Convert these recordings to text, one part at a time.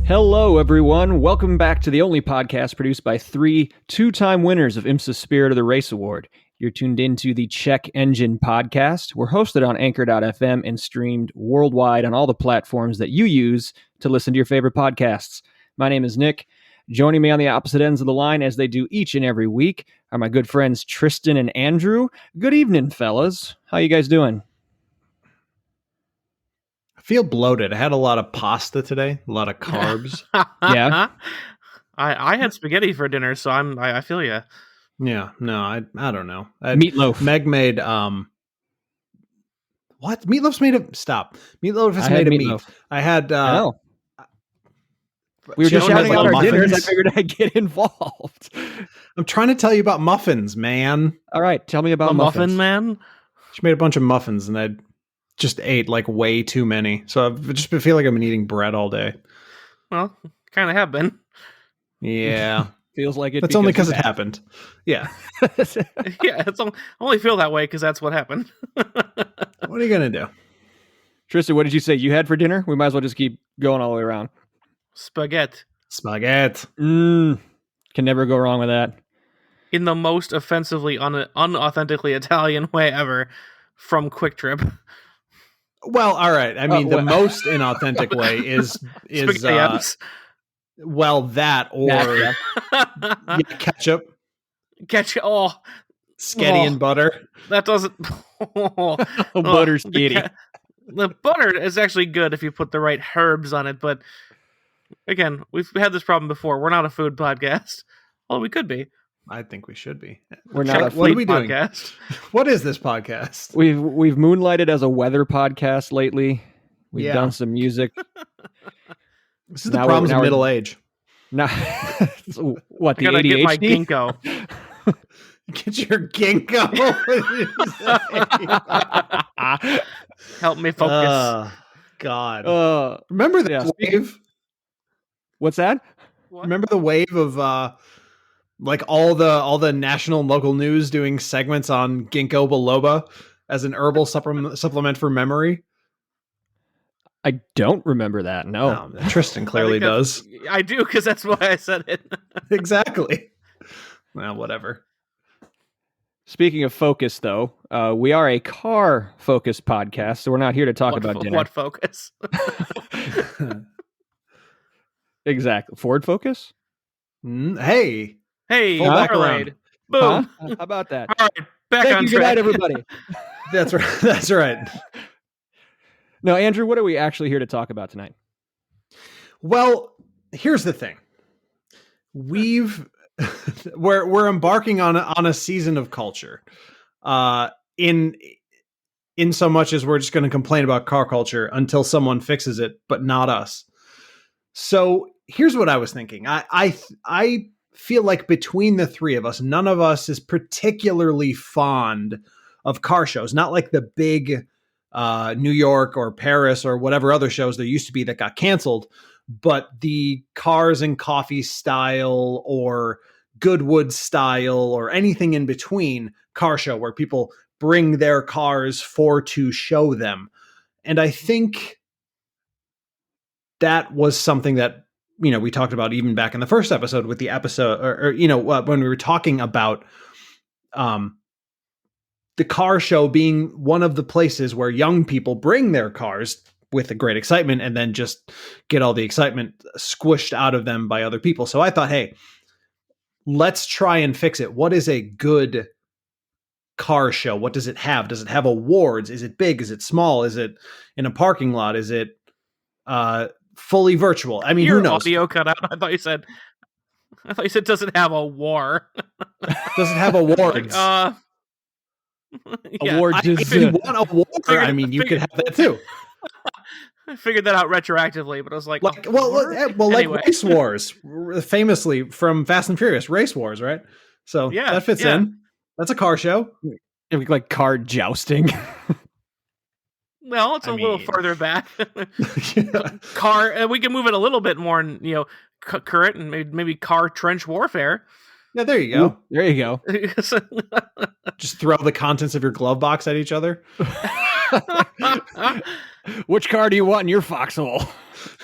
Hello, everyone. Welcome back to the only podcast produced by three two-time winners of IMSA Spirit of the Race Award. You're tuned into the Check Engine podcast. We're hosted on Anchor.fm and streamed worldwide on all the platforms that you use to listen to your favorite podcasts. My name is Nick. Joining me on the opposite ends of the line, as they do each and every week, are my good friends Tristan and Andrew. Good evening, fellas. How you guys doing? I feel bloated. I had a lot of pasta today, a lot of carbs. Yeah. I had spaghetti for dinner, so I feel you. Yeah, no, I don't know. Meatloaf. Meg made what? Meatloaf's made of Meatloaf is made of meat. I had I know. We were just shouting out our dinners. I figured I'd get involved. I'm trying to tell you about muffins, man. All right, tell me about the muffins. muffin man. She made a bunch of muffins, and I just ate like way too many. So I just feel like I've been eating bread all day. Well, kind of have been. Yeah. Feels like it. That's only because it happened. Yeah. Yeah, I only feel that way because that's what happened. What are you going to do? Tristan, what did you say you had for dinner? We might as well just keep going all the way around. Spaghetti. Can never go wrong with that. In the most offensively, unauthentically Italian way ever, from Quick Trip. Well, all right. I mean, the most inauthentic way is well, that or ketchup. Ketchup. Oh, sketty and butter. That doesn't. Butter sketty. The butter is actually good if you put the right herbs on it, but again, we've had this problem before. We're not a food podcast. Well, we could be. I think we should be. We're not a what are we podcast. Doing? What is this podcast? We've moonlighted as a weather podcast lately. We've done some music. This is the problems of middle age. Now, what, the ADHD? Get my ginkgo. Get your ginkgo. Help me focus. God. Remember that wave? What's that? What? Remember the wave of like all the national and local news doing segments on ginkgo biloba as an herbal supplement for memory? I don't remember that. No. Tristan clearly does. I do, because that's why I said it. Exactly. Well, whatever. Speaking of focus, though, we are a car-focused podcast, so we're not here to talk about dinner. What focus? Exactly. Ford Focus? Hey, full back around. Boom. Huh? How about that? All right, back Thank on you. track. Good night, everybody. That's right. That's right. No, Andrew, what are we actually here to talk about tonight? Well, here's the thing. We're embarking on a season of culture. In so much as we're just going to complain about car culture until someone fixes it, but not us. So here's what I was thinking. I feel like between the three of us, none of us is particularly fond of car shows. Not like the big New York or Paris or whatever other shows there used to be that got canceled, but the Cars and Coffee style or Goodwood style or anything in between car show where people bring their cars to show them. And I think that was something that, we talked about even back in the first episode with the episode or when we were talking about the car show being one of the places where young people bring their cars with a great excitement and then just get all the excitement squished out of them by other people. So I thought, hey, let's try and fix it. What is a good car show? What does it have? Does it have awards? Is it big? Is it small? Is it in a parking lot? Is it fully virtual? I mean, Your who knows? audio cut out. I thought you said does it have a war? Does it have awards? Awards if you want a war, I mean, you could have that too. I figured that out retroactively, but I was like anyway. Like Race Wars, famously from Fast and Furious, Race Wars, right? So that fits in. That's a car show. Like car jousting. Well, it's a little further back. Car, and we can move it a little bit more, current and maybe car trench warfare. Yeah, there you go. Ooh, there you go. Just throw the contents of your glove box at each other. Which car do you want in your foxhole?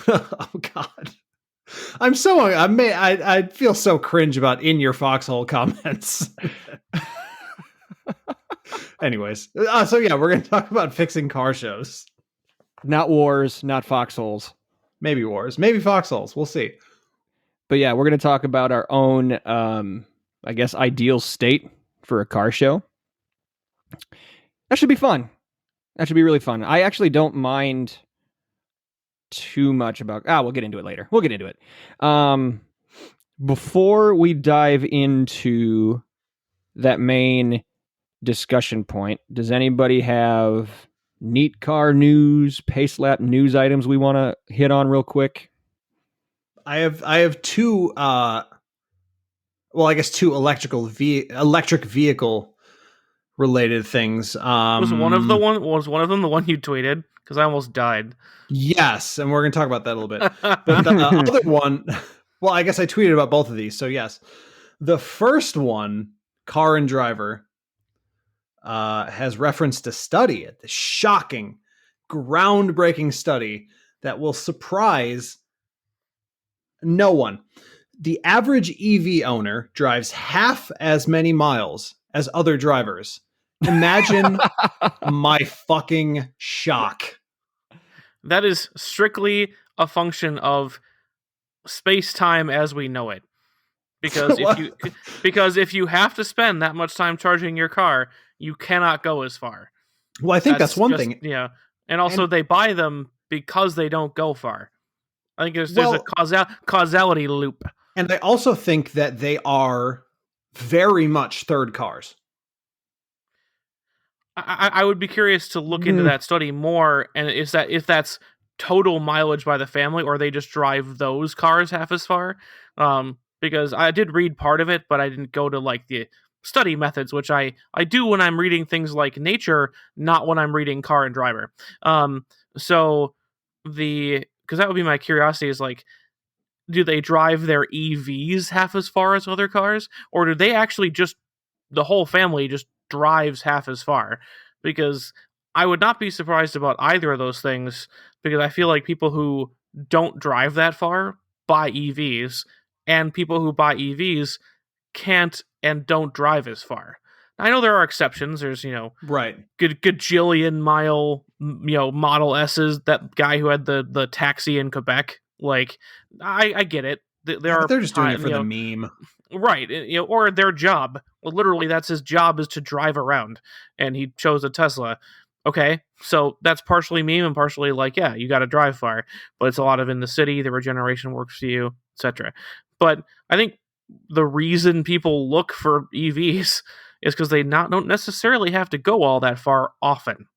Oh God. I feel so cringe about in your foxhole comments. Anyways, so yeah, we're going to talk about fixing car shows. Not wars, not foxholes. Maybe wars, maybe foxholes. We'll see. But yeah, we're going to talk about our own, I guess, ideal state for a car show. That should be fun. That should be really fun. I actually don't mind too much about... we'll get into it later. We'll get into it. Before we dive into that main discussion point, does anybody have neat car news, pace lap news items we want to hit on real quick? I have two I guess two electric vehicle related things. Was one of them the one you tweeted? Because I almost died. Yes, and we're going to talk about that a little bit. But the other one, well, I guess I tweeted about both of these. So yes, the first one, Car and Driver, has referenced a study, the shocking, groundbreaking study that will surprise no one. The average EV owner drives half as many miles as other drivers. Imagine my fucking shock. That is strictly a function of space-time as we know it. Because if you have to spend that much time charging your car, you cannot go as far. Well, I think that's one thing. Yeah. And also they buy them because they don't go far. I think there's a causality loop. And I also think that they are very much third cars. I would be curious to look into that study more, and if that's total mileage by the family, or they just drive those cars half as far. Because I did read part of it, but I didn't go to like the study methods, which I do when I'm reading things like Nature, not when I'm reading Car and Driver. Because that would be my curiosity is like, do they drive their EVs half as far as other cars, or do they actually just the whole family just drives half as far? Because I would not be surprised about either of those things, because I feel like people who don't drive that far buy EVs, and people who buy EVs can't and don't drive as far. I know there are exceptions. There's, right, gajillion mile, Model S's. That guy who had the taxi in Quebec. Like, I get it. They're just doing it for the meme, right? Or their job. Well, literally, that's his job, is to drive around, and he chose a Tesla. Okay, so that's partially meme and partially like, yeah, you got to drive far, but it's a lot of in the city. The regeneration works for you, etc. But I think the reason people look for EVs is because they don't necessarily have to go all that far often.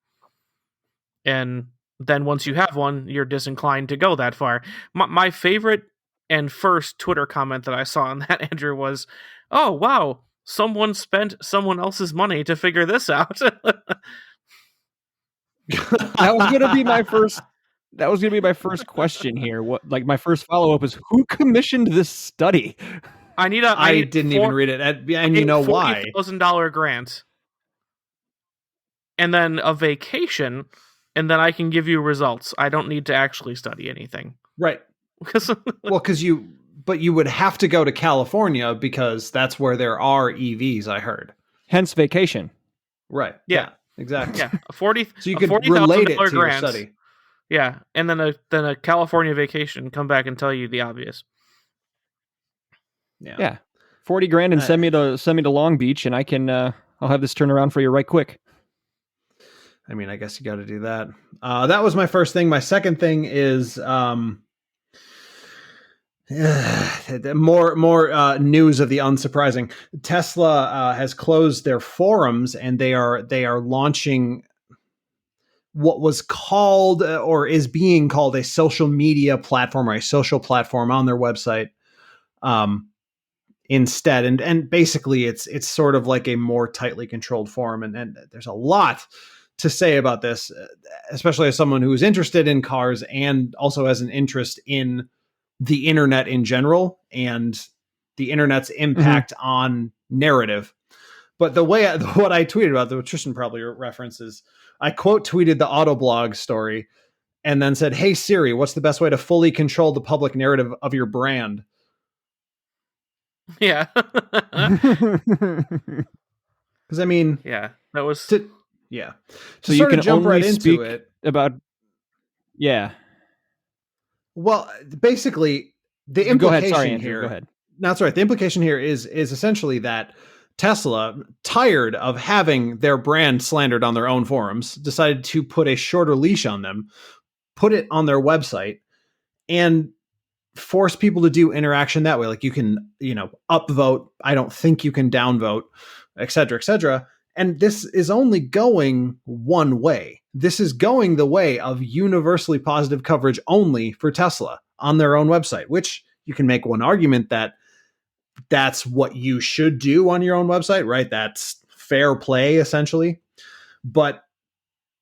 And then once you have one, you're disinclined to go that far. My favorite and first Twitter comment that I saw on that, Andrew, was, "Oh, wow, someone spent someone else's money to figure this out." That was going to be my first... That was going to be my first question here. My first follow-up is, who commissioned this study? I didn't even read it. And you know why? $40,000 grant. And then a vacation, and then I can give you results. I don't need to actually study anything. Right. Because you would have to go to California because that's where there are EVs, I heard. Hence vacation. Right. Yeah. Exactly. Yeah. So you could relate it to your study. Yeah, and then a California vacation, come back and tell you the obvious. Yeah. 40 grand and send me to Long Beach, and I can I'll have this turn around for you right quick. I mean, I guess you got to do that. That was my first thing. My second thing is more news of the unsurprising. Tesla has closed their forums, and they are launching what was called or is being called a social media platform, or a social platform on their website instead. And basically it's sort of like a more tightly controlled forum. And there's a lot to say about this, especially as someone who is interested in cars and also has an interest in the internet in general and the internet's impact on narrative. But what I tweeted about, what Tristan probably references, I quote tweeted the Autoblog story, and then said, "Hey Siri, what's the best way to fully control the public narrative of your brand?" Yeah. Because I mean, Yeah, that was. to So sort you of can jump only right into speak it. about. Yeah. Well, basically, the Go ahead. implication Sorry, Andrew. here. Go ahead. No, that's right. The implication here is essentially that Tesla, tired of having their brand slandered on their own forums, decided to put a shorter leash on them, put it on their website, and force people to do interaction that way. Like you can, upvote. I don't think you can downvote, et cetera, et cetera. And this is only going one way. This is going the way of universally positive coverage only for Tesla on their own website, which you can make one argument that that's what you should do on your own website, right? That's fair play, essentially. But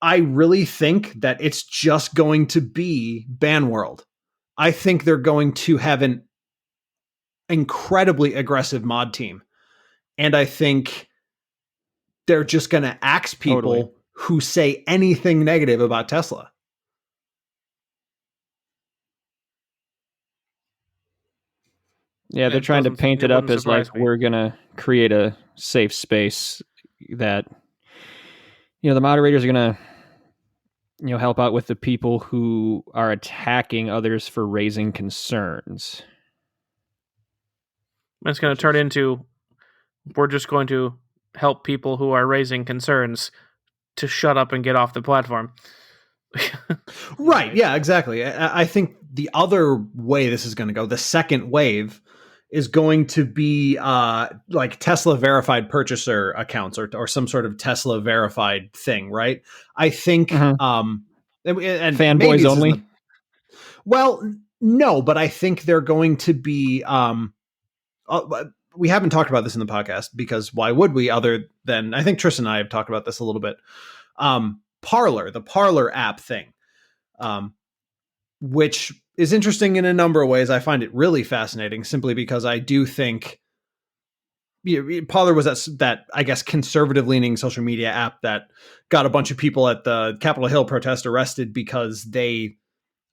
I really think that it's just going to be ban world. I think they're going to have an incredibly aggressive mod team. And I think they're just going to axe people who say anything negative about Tesla. Yeah, they're trying to paint it up as like we're going to create a safe space that, the moderators are going to, help out with the people who are attacking others for raising concerns. It's going to turn into, we're just going to help people who are raising concerns to shut up and get off the platform. Right. Yeah, exactly. I think the other way this is going to go, the second wave, is going to be like Tesla verified purchaser accounts or some sort of Tesla verified thing, right? I think and fanboys only. Well, no, but I think they're going to be we haven't talked about this in the podcast because why would we, other than I think Tristan and I have talked about this a little bit. Parler, the Parler app thing, which is interesting in a number of ways. I find it really fascinating simply because I do think Parler was that I guess conservative leaning social media app that got a bunch of people at the Capitol Hill protest arrested because they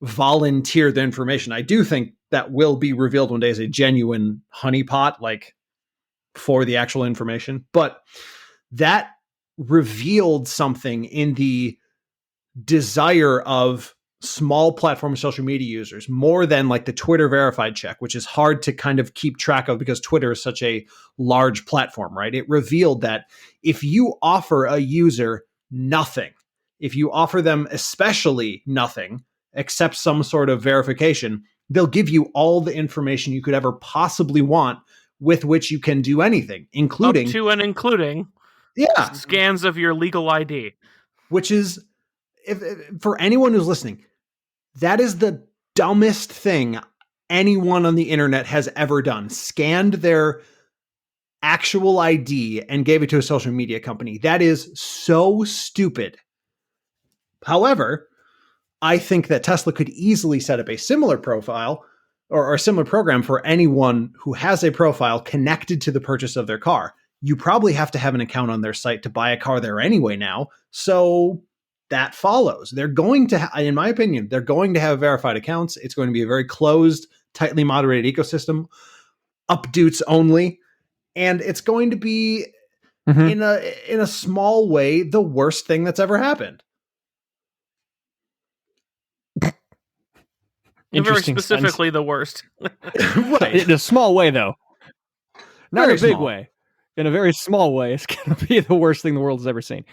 volunteered the information. I do think that will be revealed one day as a genuine honeypot, like for the actual information, but that revealed something in the desire of small platform social media users more than like the Twitter verified check, which is hard to kind of keep track of because Twitter is such a large platform, right? It revealed that if you offer a user nothing, if you offer them especially nothing except some sort of verification, they'll give you all the information you could ever possibly want with which you can do anything, including up to and including scans of your legal ID, which is, if for anyone who's listening, that is the dumbest thing anyone on the internet has ever done. Scanned their actual ID and gave it to a social media company. That is so stupid. However, I think that Tesla could easily set up a similar profile or a similar program for anyone who has a profile connected to the purchase of their car. You probably have to have an account on their site to buy a car there anyway now. So that follows. They're going to, in my opinion, they're going to have verified accounts. It's going to be a very closed, tightly moderated ecosystem, updates only. And it's going to be in a small way, the worst thing that's ever happened. Very specifically the worst. Right. In a small way, though. Not very a big small way. In a very small way, it's going to be the worst thing the world has ever seen.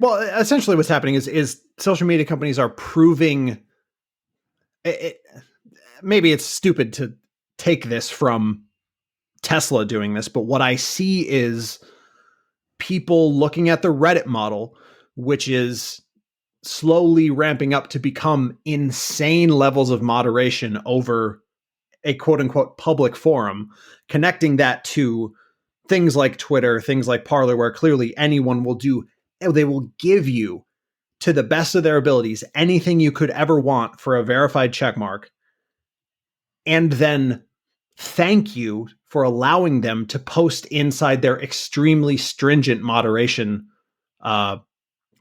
Well, essentially what's happening is social media companies are proving it. Maybe it's stupid to take this from Tesla doing this, but what I see is people looking at the Reddit model, which is slowly ramping up to become insane levels of moderation over a quote unquote public forum, connecting that to things like Twitter, things like Parler, where clearly anyone will do, they will give you to the best of their abilities anything you could ever want for a verified checkmark, and then thank you for allowing them to post inside their extremely stringent moderation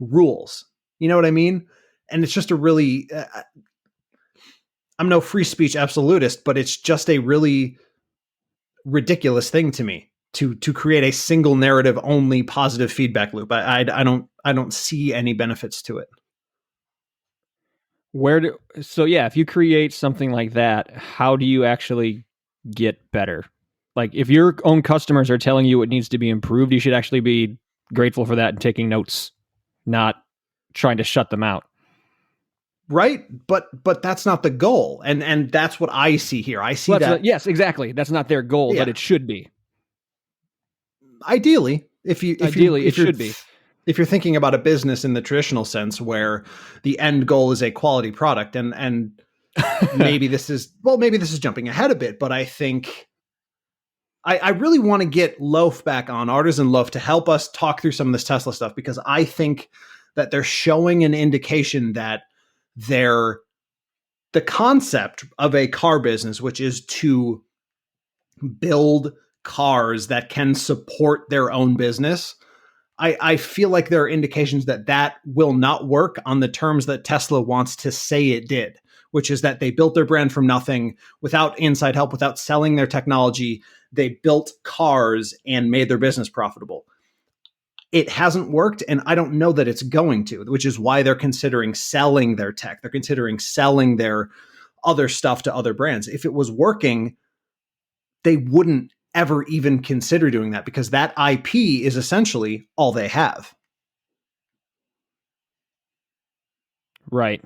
rules. You know what I mean? and it's just a really, I'm no free speech absolutist, but it's just a really ridiculous thing to me to create a single narrative only positive feedback loop. I don't see any benefits to it. If you create something like that, how do you actually get better? Like, if your own customers are telling you it needs to be improved, you should actually be grateful for that and taking notes, not trying to shut them out. Right, but that's not the goal, and that's what I see here. I see that. Yes, exactly. That's not their goal, but it should be. Ideally, if it should be. If you're thinking about a business in the traditional sense, where the end goal is a quality product, and maybe this is jumping ahead a bit, but I think I really want to get Loaf back on, Artisan Loaf, to help us talk through some of this Tesla stuff, because I think that they're showing an indication that the concept of a car business, which is to build cars that can support their own business, I feel like there are indications that will not work on the terms that Tesla wants to say it did, which is that they built their brand from nothing, without inside help, without selling their technology. They built cars and made their business profitable. It hasn't worked, and I don't know that it's going to, which is why they're considering selling their tech. They're considering selling their other stuff to other brands. If it was working, they wouldn't ever even consider doing that, because that IP is essentially all they have. Right.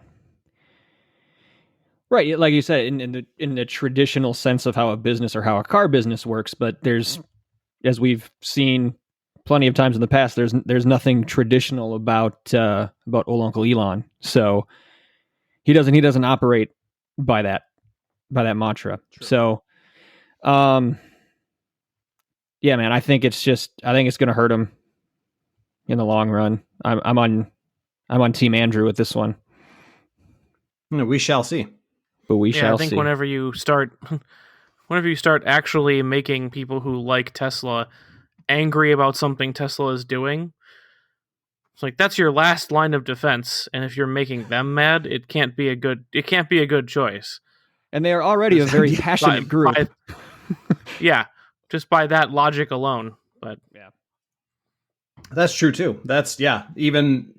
Right, like you said, in the traditional sense of how a business or how a car business works, but there's, as we've seen plenty of times in the past, there's nothing traditional about old Uncle Elon. So he doesn't operate by that mantra. Sure. So, yeah, man, I think it's going to hurt him in the long run. I'm on Team Andrew with this one. We shall see. But we shall see. I think whenever you start actually making people who like Tesla angry about something Tesla is doing, it's like, that's your last line of defense. And if you're making them mad, it can't be a good choice. And they are already a very passionate group. Yeah, just by that logic alone. But yeah, that's true too. Even,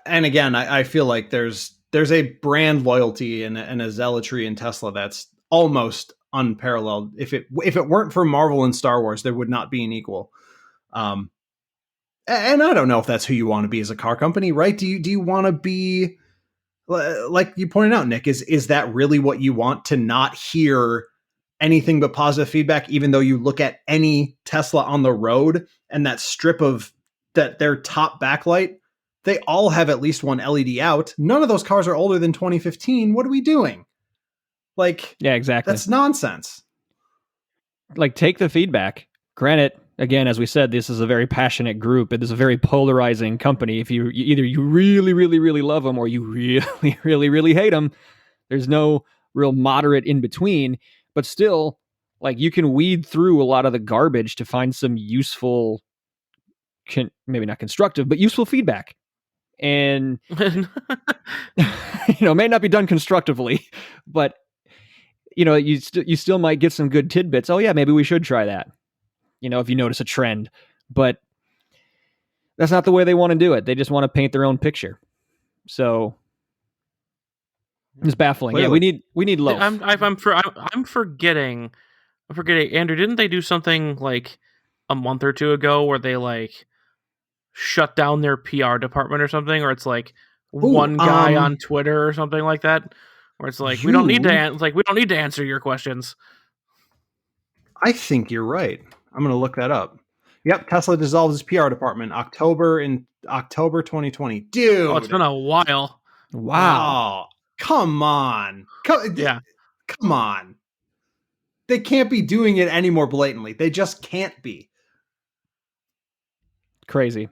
and again, I feel like there's a brand loyalty and a zealotry in Tesla that's almost unparalleled. If it weren't for Marvel and Star Wars, there would not be an equal. And I don't know if that's who you want to be as a car company, right? Do you want to be, like you pointed out, Nick, is that really what you want, to not hear anything but positive feedback, even though you look at any Tesla on the road and that strip of their top backlight, they all have at least one LED out. None of those cars are older than 2015. What are we doing? Like, yeah, exactly. That's nonsense. Like, take the feedback. Granted, again, as we said, this is a very passionate group. It is a very polarizing company. If you really, really, really love them, or you really, really, really hate them, there's no real moderate in between. But still, like, you can weed through a lot of the garbage to find some useful, maybe not constructive, but useful feedback. And may not be done constructively, but you still might get some good tidbits. Oh yeah, maybe we should try that. If you notice a trend, but that's not the way they want to do it. They just want to paint their own picture. So it's baffling. Clearly. Yeah, we need Loaf. I'm forgetting. Andrew, didn't they do something like a month or two ago where they like shut down their PR department or something, or it's like one guy on Twitter or something like that, where it's like, we don't need to answer your questions. I think you're right. I'm going to look that up. Yep, Tesla dissolves its PR department October 2020. Dude, it's been a while. Wow. Come on. Come on. They can't be doing it any more blatantly. They just can't be. Crazy.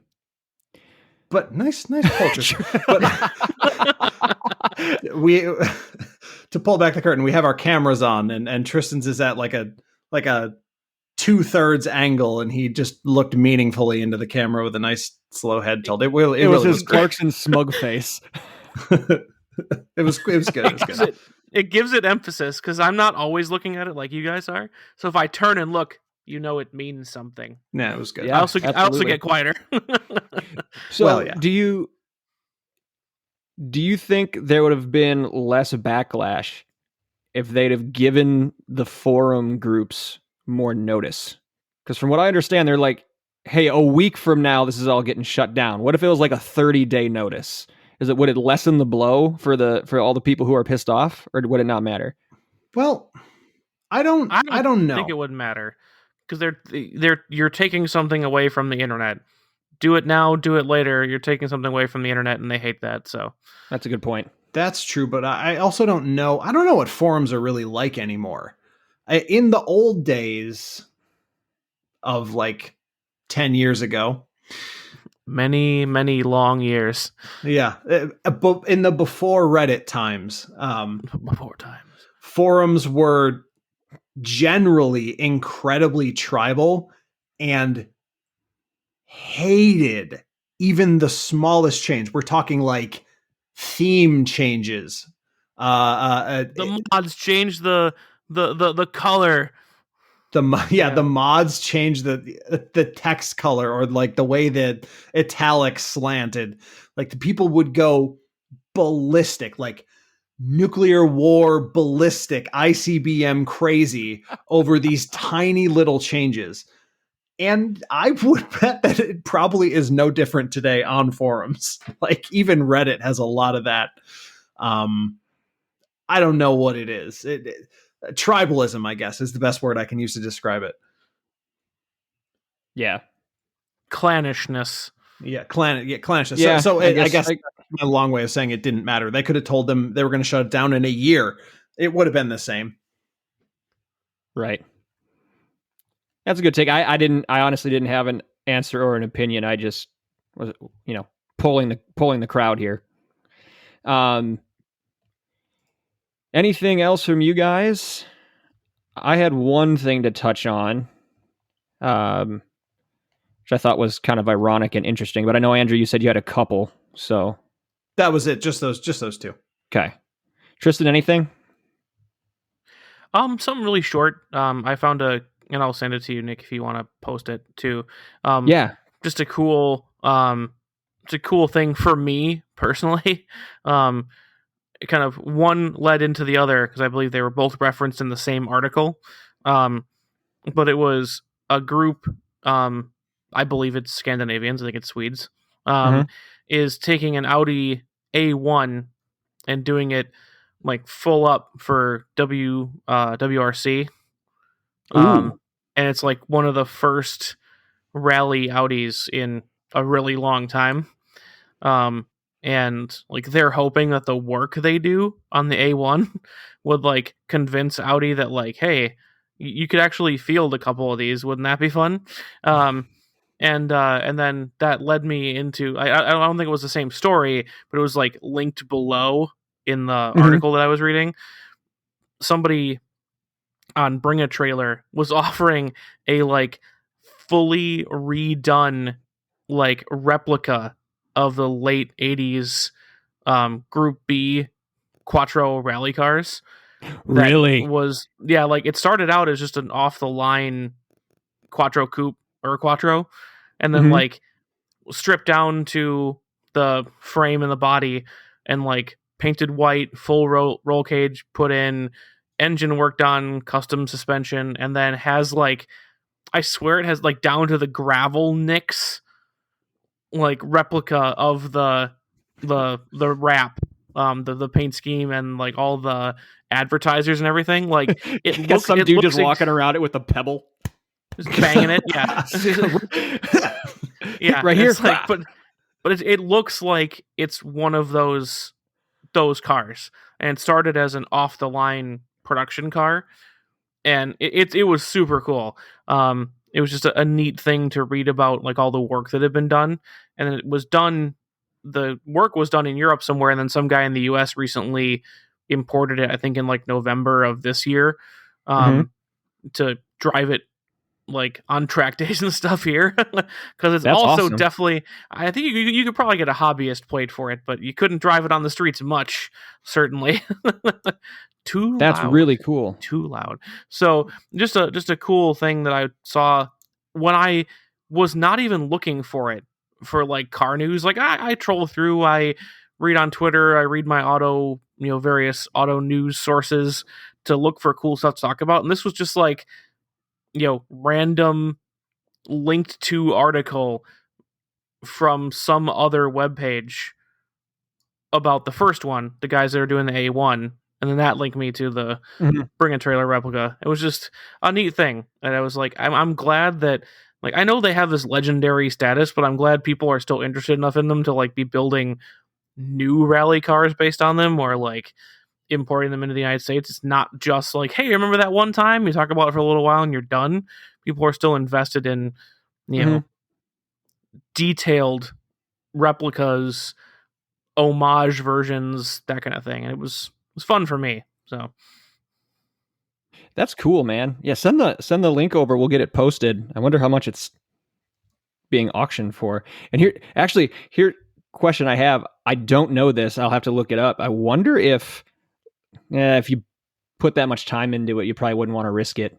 But nice culture. But we, to pull back the curtain, we have our cameras on, and Tristan's is at like a 2/3 angle, and he just looked meaningfully into the camera with a nice slow head tilt. It was his Clarkson smug face. It was good. It gives it emphasis because I'm not always looking at it like you guys are. So if I turn and look, it means something. Yeah, it was good. Yeah. I also get quieter. So Well, yeah. do you think there would have been less backlash if they'd have given the forum groups more notice? Because from what I understand, they're like, hey, a week from now, this is all getting shut down. What if it was like a 30-day notice? Would it lessen the blow for all the people who are pissed off, or would it not matter? Well, I don't know. think it wouldn't matter because you're taking something away from the internet. Do it now, do it later. You're taking something away from the internet, and they hate that. So that's a good point. That's true, but I also don't know. I don't know what forums are really like anymore. In the old days of like 10 years ago, many long years. Yeah, in the before Reddit times, forums were generally incredibly tribal and hated even the smallest change. We're talking like theme changes. The mods changed the color. The mods changed the text color or like the way that italics slanted. Like the people would go ballistic, like nuclear war ballistic, ICBM crazy over these tiny little changes. And I would bet that it probably is no different today on forums. Like even Reddit has a lot of that. I don't know what it is. Tribalism, I guess, is the best word I can use to describe it. Yeah. Clannishness. Yeah, clannishness. Yeah, so I guess a long way of saying it didn't matter. They could have told them they were going to shut it down in a year. It would have been the same. Right. That's a good take. I honestly didn't have an answer or an opinion. I just was, pulling the crowd here. Anything else from you guys? I had one thing to touch on, which I thought was kind of ironic and interesting. But I know, Andrew, you said you had a couple, so that was it. Just those two. Okay, Tristan, anything? Something really short. I found and I'll send it to you, Nick, if you want to post it too. Yeah, just a cool thing for me personally. It kind of one led into the other because I believe they were both referenced in the same article. But it was a group, I believe it's Scandinavians, I think it's Swedes, is taking an Audi A1 and doing it like full up for WRC. And it's like one of the first rally Audis in a really long time. And like they're hoping that the work they do on the A1 would like convince Audi that like, hey, you could actually field a couple of these. Wouldn't that be fun? And then that led me into I don't think it was the same story, but it was like linked below in the article that I was reading. Somebody on Bring a Trailer was offering a like fully redone like replica of the late 80s Group B Quattro rally cars. Really? Like it started out as just an off the line Quattro coupe or Quattro, and then like stripped down to the frame and the body and like painted white, full roll cage put in, engine worked on, custom suspension, and then has like, I swear it has like down to the gravel nicks like replica of the wrap, the paint scheme and like all the advertisers and everything. Like it looks some dude just walking around it with a pebble, just banging it. Yeah, right here. Like, but it looks like it's one of those cars, and it started as an off the line production car, and it was super cool. It was just a neat thing to read about, like all the work that had been done, and it was done. The work was done in Europe somewhere, and then some guy in the U.S. recently imported it. I think in like November of this year, to drive it like on track days and stuff here, because it's That's also awesome. definitely. I think you could probably get a hobbyist plate for it, but you couldn't drive it on the streets much. Certainly, That's really cool. too loud. So just a cool thing that I saw when I was not even looking for it for like car news. Like I troll through, I read on Twitter, I read my auto, various auto news sources to look for cool stuff to talk about, and this was just like random linked to article from some other webpage about the first one, the guys that are doing the A1, and then that linked me to the Bring a Trailer replica. It was just a neat thing, and I was like, I'm glad that, like, I know they have this legendary status, but I'm glad people are still interested enough in them to like be building new rally cars based on them, or like importing them into the United States. It's not just like, hey, remember that one time? You talk about it for a little while and you're done. People are still invested in, detailed replicas, homage versions, that kind of thing. And it was fun for me. So that's cool, man. Yeah, send the link over. We'll get it posted. I wonder how much it's being auctioned for. And here question I have. I don't know this. I'll have to look it up. I wonder if you put that much time into it, you probably wouldn't want to risk it.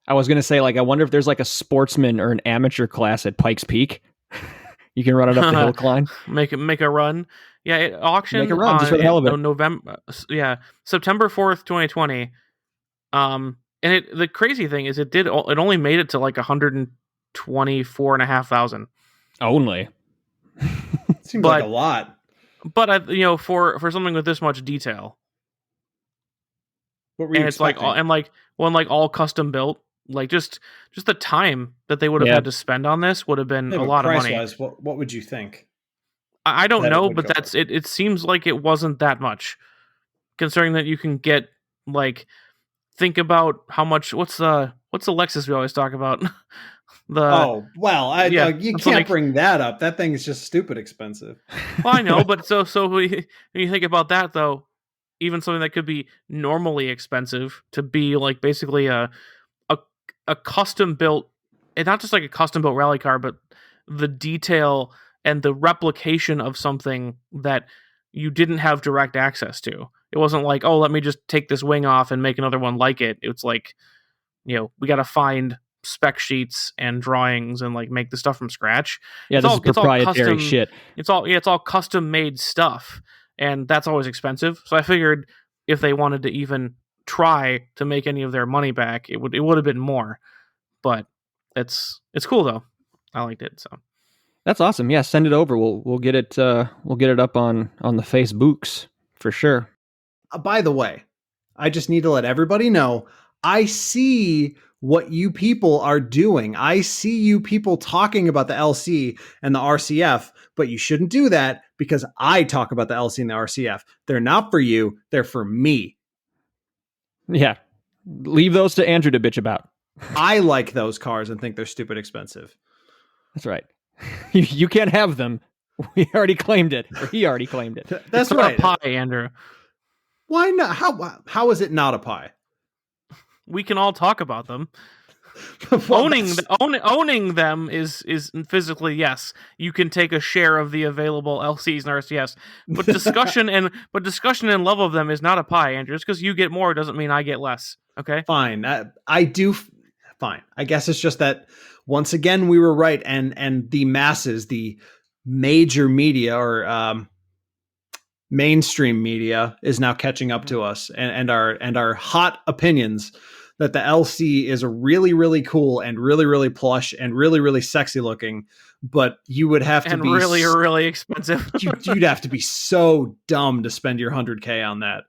I was going to say, like, I wonder if there's like a sportsman or an amateur class at Pikes Peak. You can run it up the hill climb. Make a run. Yeah, it auctioned Make a run just for the hell of it. November. Yeah, September 4th, 2020. And the crazy thing is, it only made it to like 124,500. Only. Seems like a lot. But for something with this much detail. What were you expecting? Like all custom built, like just the time that they would have had to spend on this would have been a lot of money. Price-wise, what would you think? I don't know, but it seems like it wasn't that much, considering that you can get like, think about how much. What's the Lexus we always talk about? You can't bring that up. That thing is just stupid expensive. Well, I know, but so when you think about that though. Even something that could be normally expensive to be like basically a custom built, and not just like a custom built rally car, but the detail and the replication of something that you didn't have direct access to. It wasn't like, oh, let me just take this wing off and make another one like it. It's like, we got to find spec sheets and drawings and like make the stuff from scratch. Yeah, this is proprietary shit. It's all custom made stuff. And that's always expensive. So I figured if they wanted to even try to make any of their money back, it would have been more. But it's cool though. I liked it. So that's awesome. Yeah, send it over. We'll get it up on the Facebooks for sure. By the way, I just need to let everybody know, I see what you people are doing. I see you people talking about the LC and the RCF, but you shouldn't do that because I talk about the LC and the RCF. They're not for you. They're for me. Yeah. Leave those to Andrew to bitch about. I like those cars and think they're stupid expensive. That's right. You can't have them. We already claimed it. Or he already claimed it. That's it's right. Not a pie, Andrew. Why not? How is it not a pie? We can all talk about them. Owning them is physically, yes. You can take a share of the available LCs and RCS, but discussion and love of them is not a pie, Andrew. Just because you get more doesn't mean I get less. Okay, fine. I do. Fine. I guess it's just that once again we were right, and the masses, the major media or mainstream media, is now catching up to us and our hot opinions that the LC is a really, really cool and really, really plush and really, really sexy looking, but you would have to be really, really expensive. You'd have to be so dumb to spend your $100K on that.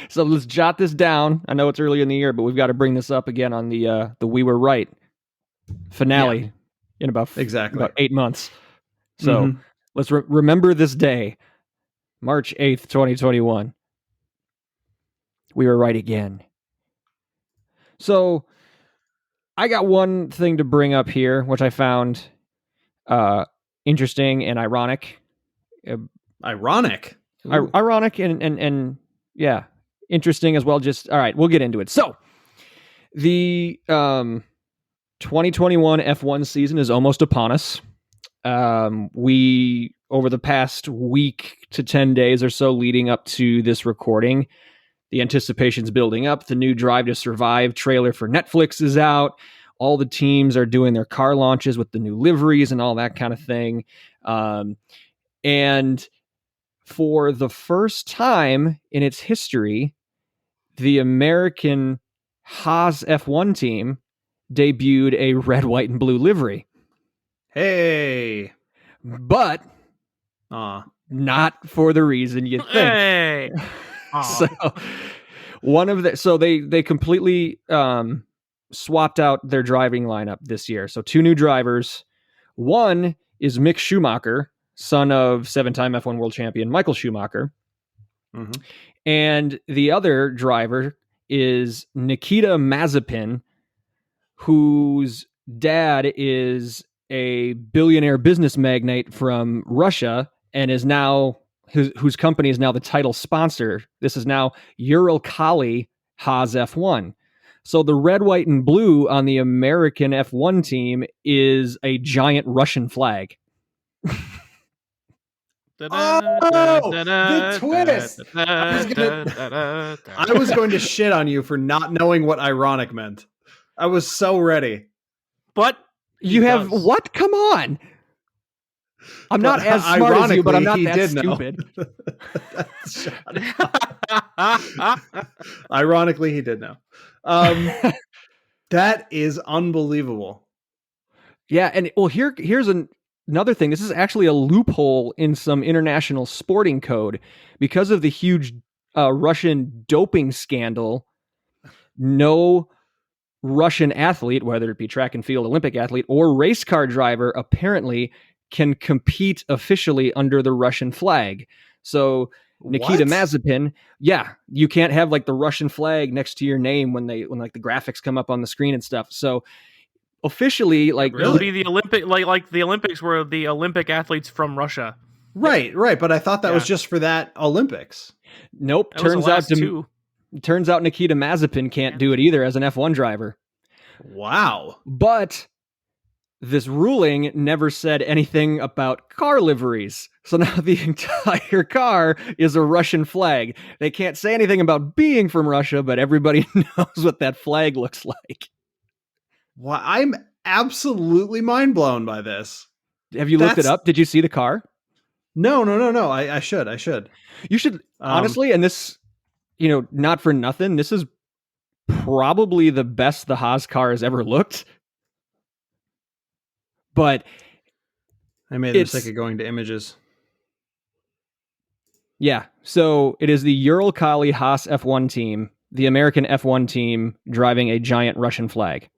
So let's jot this down. I know it's early in the year, but we've got to bring this up again on the We Were Right finale in about 8 months. So let's remember this day, March 8th, 2021. We were right again. So I got one thing to bring up here, which I found interesting and ironic. Ironic? Ironic and yeah, interesting as well. Just, all right, we'll get into it. So The 2021 F1 season is almost upon us. We, over the past week to 10 days or so leading up to this recording, the anticipation's building up. The new Drive to Survive trailer for Netflix is out. All the teams are doing their car launches with the new liveries and all that kind of thing. And for the first time in its history, the American Haas F1 team debuted a red, white, and blue livery. Hey. But not for the reason you think. Hey. So they completely swapped out their driving lineup this year. So 2 new drivers. One is Mick Schumacher, son of 7-time F1 world champion Michael Schumacher. Mm-hmm. And the other driver is Nikita Mazepin, whose dad is a billionaire business magnate from Russia and is now whose company is now the title sponsor. This is now Uralkali Haas F1. So the red, white, and blue on the American F1 team is a giant Russian flag. The twist! I was going to shit on you for not knowing what ironic meant. I was so ready. But you have what? Come on. I'm not as smart as you, but I'm not that stupid. Ironically, he did know. That is unbelievable. Yeah, and well, here's another thing. This is actually a loophole in some international sporting code because of the huge Russian doping scandal. No Russian athlete, whether it be track and field Olympic athlete or race car driver, apparently can compete officially under the Russian flag. So Nikita Mazepin, you can't have like the Russian flag next to your name when like the graphics come up on the screen and stuff. So officially, like it would be the Olympic, like the Olympics were the Olympic athletes from Russia. Right. But I thought that was just for that Olympics. Nope. Turns out Nikita Mazepin can't do it either as an F1 driver. Wow. But this ruling never said anything about car liveries. So now the entire car is a Russian flag. They can't say anything about being from Russia, but everybody knows what that flag looks like. Well, I'm absolutely mind blown by this. Have you looked it up? Did you see the car? No. I should. You should, honestly, and this, not for nothing, this is probably the best the Haas car has ever looked. But I made the mistake of going to images. Yeah, so it is the Uralkali Haas F1 team, the American F1 team, driving a giant Russian flag.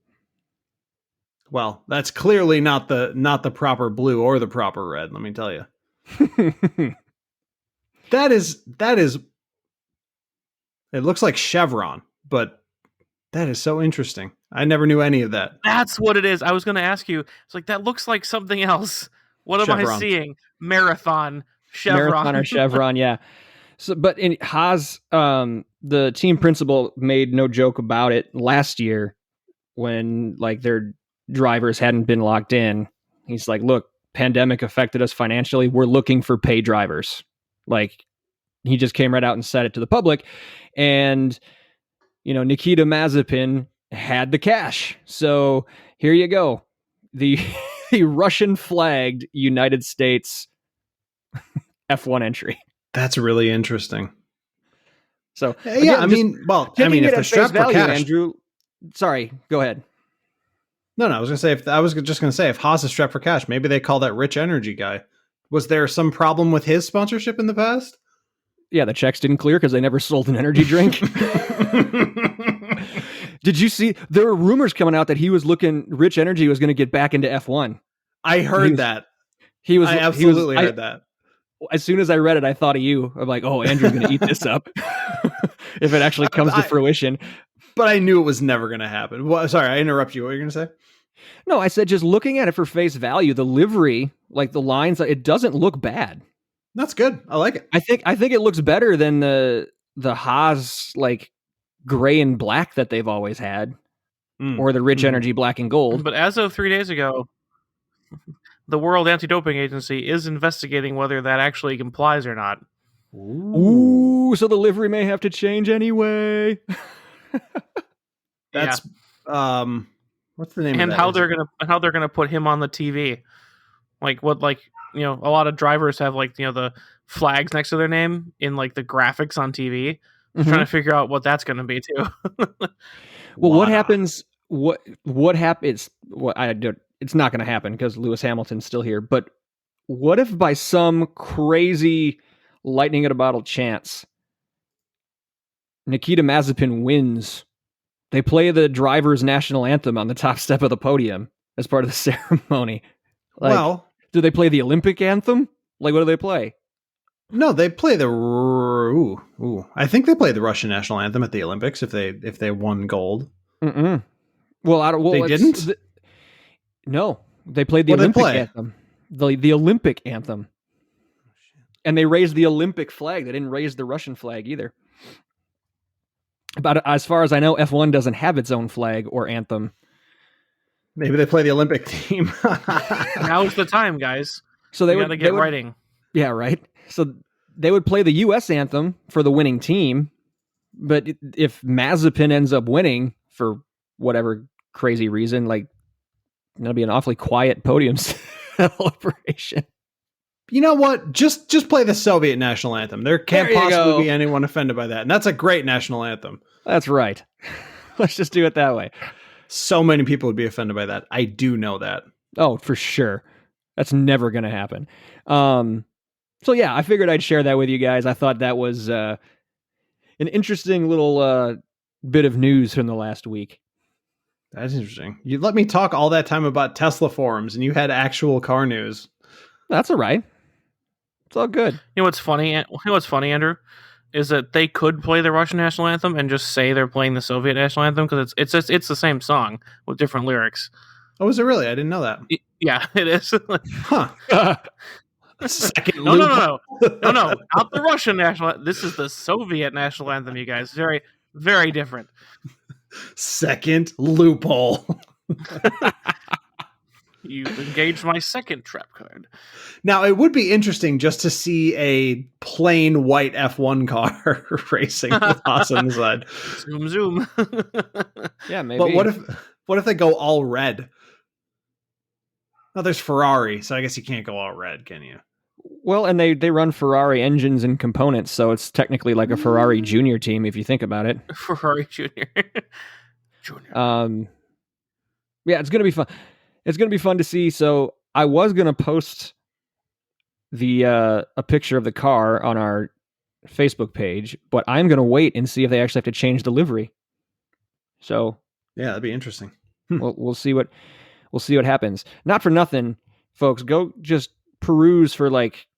Well, that's clearly not the proper blue or the proper red, let me tell you. That is it looks like chevron, but that is so interesting. I never knew any of that. That's what it is. I was going to ask you. It's like, that looks like something else. What am I seeing? Marathon, chevron. Marathon or chevron, yeah. So, but in Haas, the team principal made no joke about it last year when like their drivers hadn't been locked in. He's like, look, pandemic affected us financially. We're looking for pay drivers. Like, he just came right out and said it to the public. And, Nikita Mazepin had the cash. So here you go. The Russian flagged United States F1 entry. That's really interesting. So yeah, again, if they're strapped for cash, Andrew, sorry, go ahead. No, I was gonna say if Haas is strapped for cash, maybe they call that Rich Energy guy. Was there some problem with his sponsorship in the past? Yeah, the checks didn't clear because they never sold an energy drink. Did you see? There were rumors coming out that Rich Energy was going to get back into F1. I heard that. I absolutely heard that. As soon as I read it, I thought of you. I'm like, oh, Andrew's going to eat this up if it actually comes to fruition. But I knew it was never going to happen. Well, sorry, I interrupt you. What were you going to say? No, I said just looking at it for face value, the livery, like the lines, it doesn't look bad. That's good. I like it. I think it looks better than the Haas like gray and black that they've always had. or the Rich Energy Black and Gold. But as of 3 days ago, the World Anti-Doping Agency is investigating whether that actually complies or not. Ooh, so the livery may have to change anyway. That's what's the name and of that? how they're gonna put him on the TV. Like a lot of drivers have the flags next to their name in like the graphics on TV. Trying to figure out what that's gonna be too. Well, what happens? What happens? It's not going to happen because Lewis Hamilton's still here. But what if by some crazy lightning in a bottle chance, Nikita Mazepin wins? They play the driver's national anthem on the top step of the podium as part of the ceremony. Do they play the Olympic anthem? Like, what do they play? No, they play the. I think they play the Russian national anthem at the Olympics if they won gold. Mm-mm. Well, they didn't. No, they played the Olympic anthem. The Olympic anthem, and they raised the Olympic flag. They didn't raise the Russian flag either. But as far as I know, F1 doesn't have its own flag or anthem. Maybe they play the Olympic team. Now's the time, guys. So they would get writing. Yeah, right. So they would play the U.S. anthem for the winning team, but if Mazepin ends up winning for whatever crazy reason, like, that'll be an awfully quiet podium celebration. You know what? Just play the Soviet national anthem. There can't possibly be anyone offended by that, and that's a great national anthem. That's right. Let's just do it that way. So many people would be offended by that. I do know that. Oh, for sure. That's never going to happen. So yeah, I figured I'd share that with you guys. I thought that was an interesting little bit of news from the last week. That's interesting. You let me talk all that time about Tesla forums, and you had actual car news. That's all right. It's all good. You know what's funny? Andrew, is that they could play the Russian national anthem and just say they're playing the Soviet national anthem because it's the same song with different lyrics. Oh, is it really? I didn't know that. Yeah, it is. Huh. No, not the Russian national. This is the Soviet national anthem, you guys. Very, very different. Second loophole. You've engaged my second trap card. Now, it would be interesting just to see a plain white F1 car racing with us on the side. Zoom, zoom. Yeah, maybe. But what if they go all red? No, there's Ferrari, so I guess you can't go all red, can you? Well, and they run Ferrari engines and components, so it's technically like a Ferrari junior team if you think about it. Ferrari junior. Yeah, it's going to be fun. It's going to be fun to see. So I was going to post a picture of the car on our Facebook page, but I'm going to wait and see if they actually have to change the livery. So yeah, that'd be interesting. We'll see what happens. Not for nothing, folks. Go just peruse for like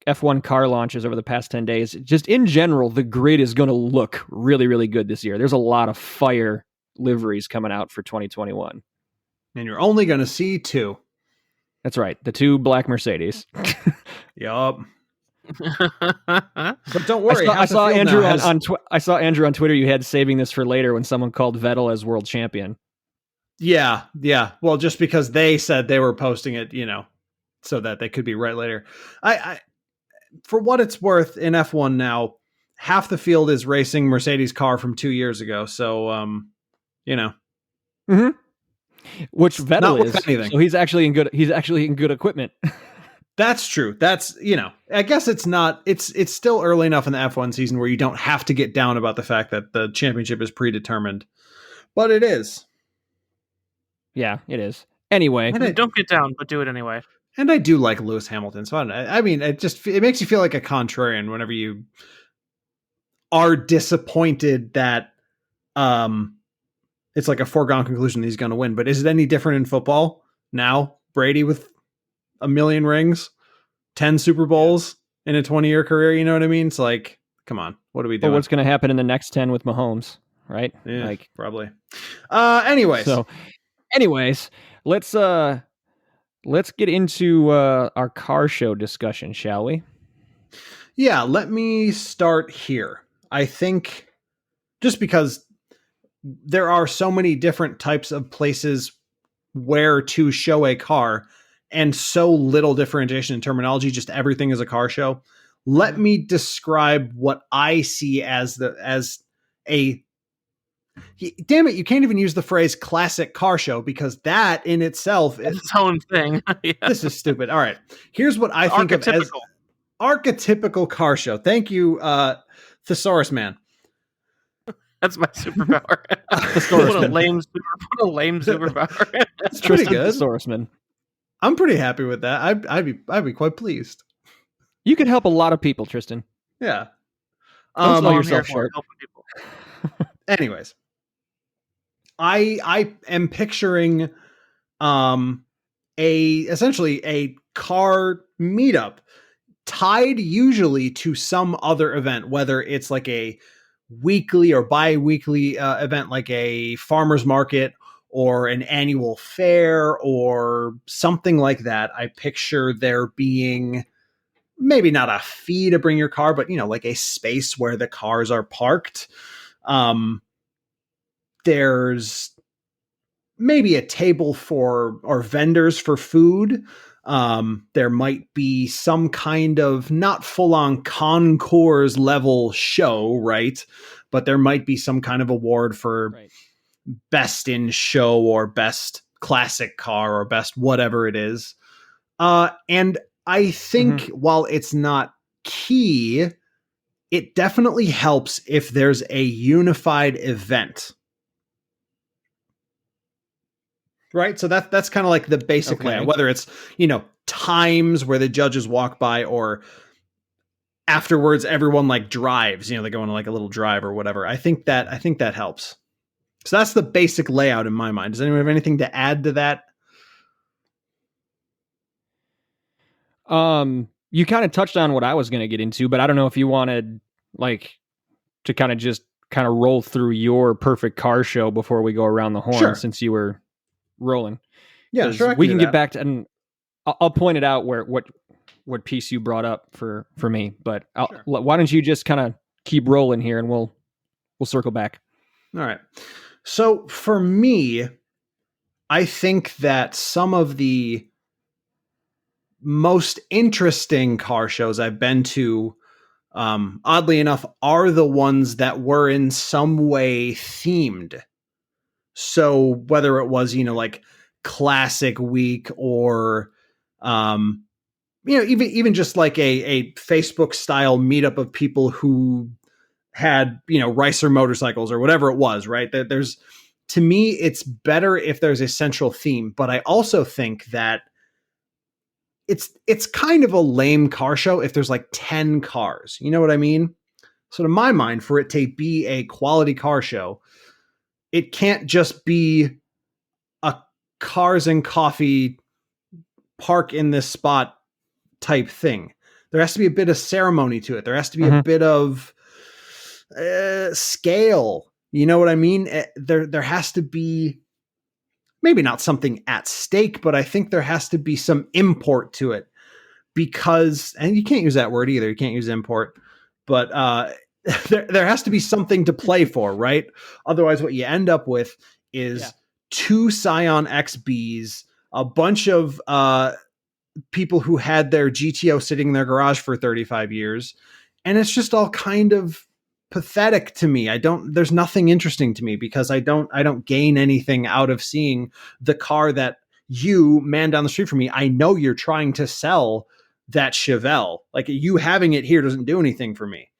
F1 car launches over the past 10 days. Just in general, the grid is going to look really, really good this year. There's a lot of fire liveries coming out for 2021. And you're only going to see two. That's right. The two black Mercedes. Yup. But don't worry. I saw Andrew I saw Andrew on Twitter. You had saving this for later when someone called Vettel as world champion. Yeah. Well, just because they said they were posting it, so that they could be right later. I for what it's worth, in F1 now, half the field is racing Mercedes car from 2 years ago. So, Mm-hmm. Which Vettel is. Anything. So he's actually in good equipment. That's true. That's, I guess it's not, it's still early enough in the F1 season where you don't have to get down about the fact that the championship is predetermined, but it is. Yeah, it is. Anyway. Don't get down, but do it anyway. And I do like Lewis Hamilton. So I mean, it makes you feel like a contrarian whenever you are disappointed that, it's like a foregone conclusion that he's going to win. But is it any different in football now? Brady with 1 million rings, 10 Super Bowls in a 20-year career. You know what I mean? It's like, come on, what are we doing? Well, what's going to happen in the next 10 with Mahomes, right? Yeah, probably. Anyways, let's get into our car show discussion, shall we? Yeah, let me start here. I think just because there are so many different types of places where to show a car and so little differentiation in terminology, just everything is a car show. Let me describe what I see as a damn it, you can't even use the phrase classic car show because that in itself is its own thing. Yeah. This is stupid. All right. Here's what I think of as archetypical car show. Thank you, Thesaurus Man. That's my superpower. What a lame superpower. That's pretty good. Thesaurus Man. I'm pretty happy with that. I'd be quite pleased. You could help a lot of people, Tristan. Yeah. Don't sell yourself short. Anyways, I am picturing essentially a car meetup tied usually to some other event, whether it's like a weekly or bi-weekly event like a farmer's market or an annual fair or something like that. I picture there being maybe not a fee to bring your car, but like a space where the cars are parked. There's maybe a table or vendors for food. There might be some kind of not full-on concours level show, right? But there might be some kind of award for best in show or best classic car or best whatever it is. And I think while it's not key, it definitely helps if there's a unified event. Right. So that's kind of like the basic layout, whether it's, times where the judges walk by or afterwards, everyone like drives, they go on like a little drive or whatever. I think that helps. So that's the basic layout in my mind. Does anyone have anything to add to that? You kind of touched on what I was going to get into, but I don't know if you wanted to kind of roll through your perfect car show before we go around the horn, since you were rolling. Yeah, sure. We can get back to, and I'll point it out what piece you brought up for me, but why don't you just kind of keep rolling here and we'll circle back. All right. So for me, I think that some of the most interesting car shows I've been to, oddly enough, are the ones that were in some way themed. So whether it was, like Classic Week or, even just like a Facebook style meetup of people who had, Ricer motorcycles or whatever it was, right? To me, it's better if there's a central theme, but I also think that it's kind of a lame car show if there's like 10 cars. You know what I mean? So to my mind, for it to be a quality car show, it can't just be a cars and coffee park in this spot type thing. There has to be a bit of ceremony to it. There has to be a bit of scale. You know what I mean? There has to be maybe not something at stake, but I think there has to be some import to it because, and you can't use that word either. You can't use import, but there has to be something to play for, right? Otherwise, what you end up with is two Scion XBs, a bunch of people who had their GTO sitting in their garage for 35 years, and it's just all kind of pathetic to me. There's nothing interesting to me because I don't gain anything out of seeing the car that you, man down the street from me, I know you're trying to sell that Chevelle. Like, you having it here doesn't do anything for me.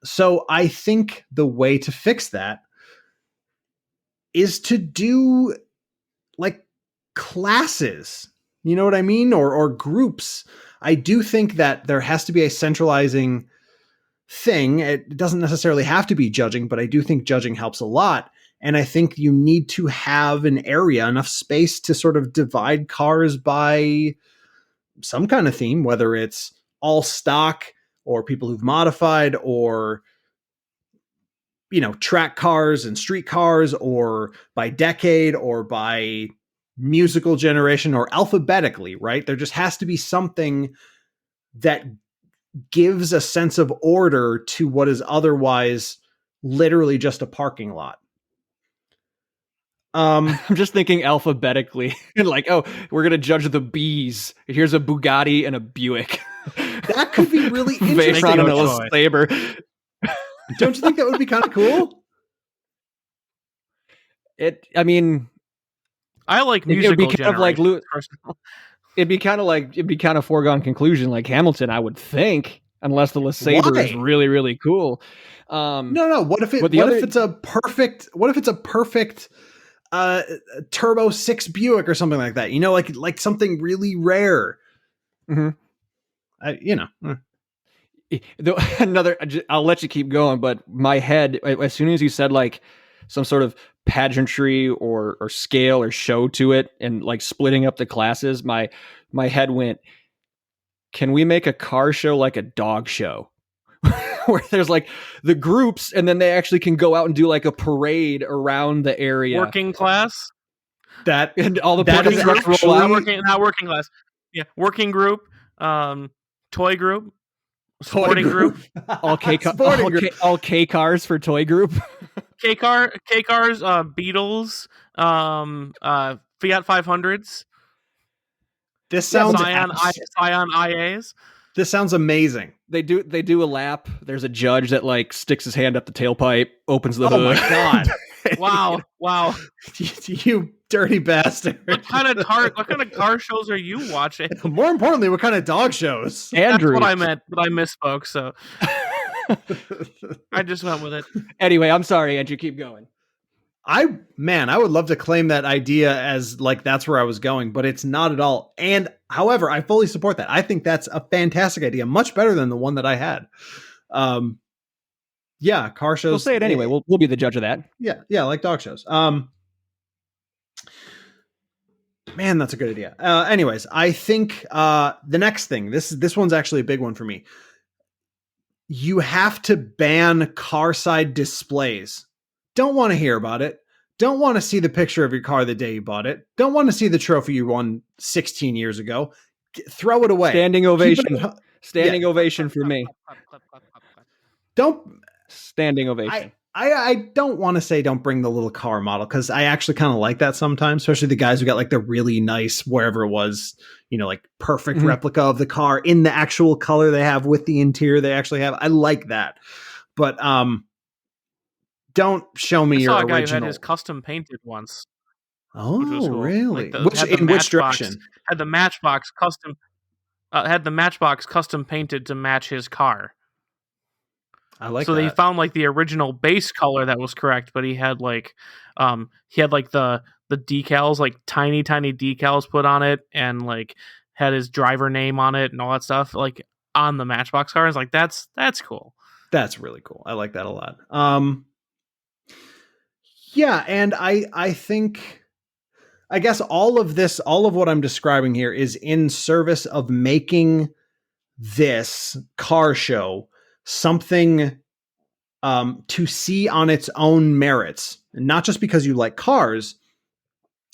So I think the way to fix that is to do like classes, you know what I mean? Or groups. I do think that there has to be a centralizing thing. It doesn't necessarily have to be judging, but I do think judging helps a lot. And I think you need to have an area, enough space to sort of divide cars by some kind of theme, whether it's all stock or people who've modified or, track cars and street cars, or by decade or by musical generation or alphabetically, right? There just has to be something that gives a sense of order to what is otherwise literally just a parking lot. I'm just thinking alphabetically, like, oh, we're gonna judge the B's. Here's a Bugatti and a Buick. That could be really interesting. Veyron and a Sabre. Don't you think that would be kind of cool? I mean, I like musical. It'd be kind of like it'd be kind of foregone conclusion, like Hamilton, I would think, unless the LeSabre is really, really cool. No. What if it's a perfect turbo 6 Buick or something like that? You know, like something really rare. Mm-hmm. I'll let you keep going, but my head, as soon as you said like some sort of pageantry or scale or show to it and like splitting up the classes, my head went, can we make a car show like a dog show? Where there's like the groups and then they actually can go out and do like a parade around the area. Working class? That and all the that is actually not working class. Yeah, working group, toy group, sporting group, all K cars for toy group. K cars, Beetles, Fiat 500s. This sounds Scion IAs. This sounds amazing. They do a lap. There's a judge that like sticks his hand up the tailpipe, opens the hood. Oh my god! Wow! You dirty bastard! What kind of car shows are you watching? More importantly, what kind of dog shows? Andrew, that's what I meant, but I misspoke. So I just went with it. Anyway, I'm sorry, Andrew. Keep going. I would love to claim that idea as like that's where I was going, but it's not at all. And however, I fully support that. I think that's a fantastic idea, much better than the one that I had. Yeah, car shows. We'll say it anyway. We'll be the judge of that. Yeah, like dog shows. Man, that's a good idea. Anyways, I think the next thing, this one's actually a big one for me. You have to ban car side displays. Don't want to hear about it. Don't want to see the picture of your car the day you bought it. Don't want to see the trophy you won 16 years ago. Throw it away. Standing ovation. Standing ovation for me. Standing ovation. I don't want to say don't bring the little car model because I actually kind of like that sometimes, especially the guys who got like the really nice, wherever it was, like perfect replica of the car in the actual color they have with the interior they actually have. I like that. But don't show me your original. I saw a guy who had his custom painted once. Oh, cool. Really? Like in which direction? Had the Matchbox custom painted to match his car. I like so that. They found like the original base color that was correct, but he had like the decals, like tiny decals put on it, and like had his driver name on it and all that stuff, like on the Matchbox car. It's like that's cool. That's really cool. I like that a lot. Yeah, and I think, I guess all of what I'm describing here is in service of making this car show something to see on its own merits, not just because you like cars,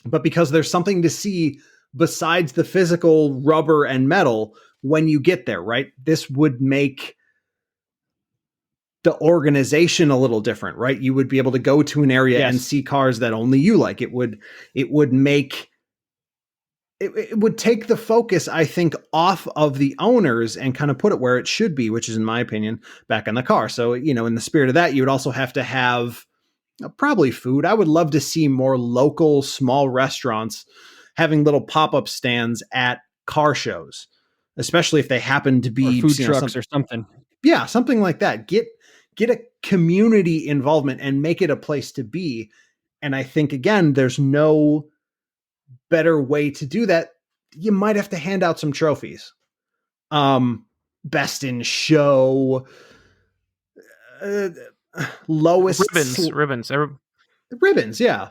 but because there's something to see besides the physical rubber and metal when you get there, right? This would make the organization a little different, right? You would be able to go to an area and see cars that only you like. It would take the focus, I think, off of the owners and kind of put it where it should be, which is, in my opinion, back in the car. So, in the spirit of that, you would also have to have probably food. I would love to see more local, small restaurants having little pop-up stands at car shows, especially if they happen to be food trucks or something. Yeah, something like that. Get a community involvement and make it a place to be. And I think, again, there's no better way to do that. You might have to hand out some trophies. Best in show, lowest ribbons. Yeah.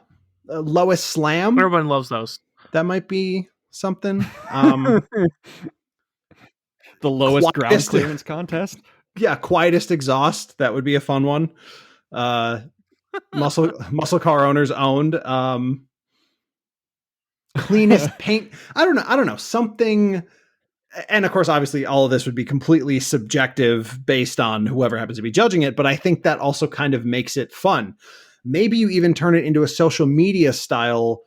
Lowest slam. Everyone loves those. That might be something. The lowest ground clearance contest. Yeah. Quietest exhaust. That would be a fun one. Muscle car owners owned. Cleanest paint. I don't know. Something. and of course, obviously, all of this would be completely subjective based on whoever happens to be judging it. But I think that also kind of makes it fun. Maybe you even turn it into a social media style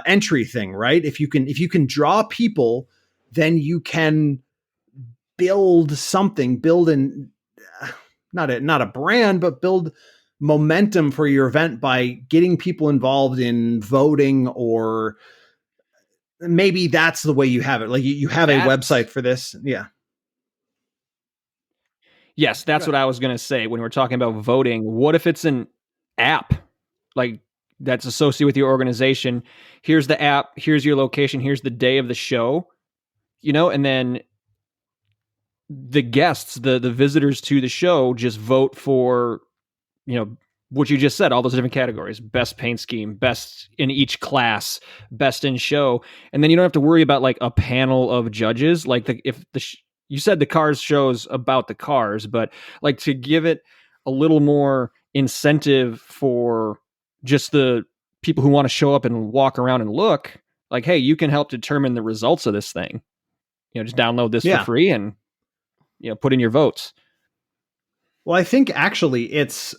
entry thing, right? If you can draw people, then you can build something, build an not a brand, but build momentum for your event by getting people involved in voting, or maybe that's the way you have it. Like you have a website for this. Yeah. Yes, that's what I was going to say when we're talking about voting. What if it's an app like that's associated with your organization? Here's the app, here's your location, here's the day of the show, and then the guests, the visitors to the show just vote for, what you just said, all those different categories: best paint scheme, best in each class, best in show. And then you don't have to worry about like a panel of judges. Like you said the cars show's about the cars, but like to give it a little more incentive for just the people who want to show up and walk around and look, like, hey, you can help determine the results of this thing. Just download this for free and put in your votes. Well, I think actually it's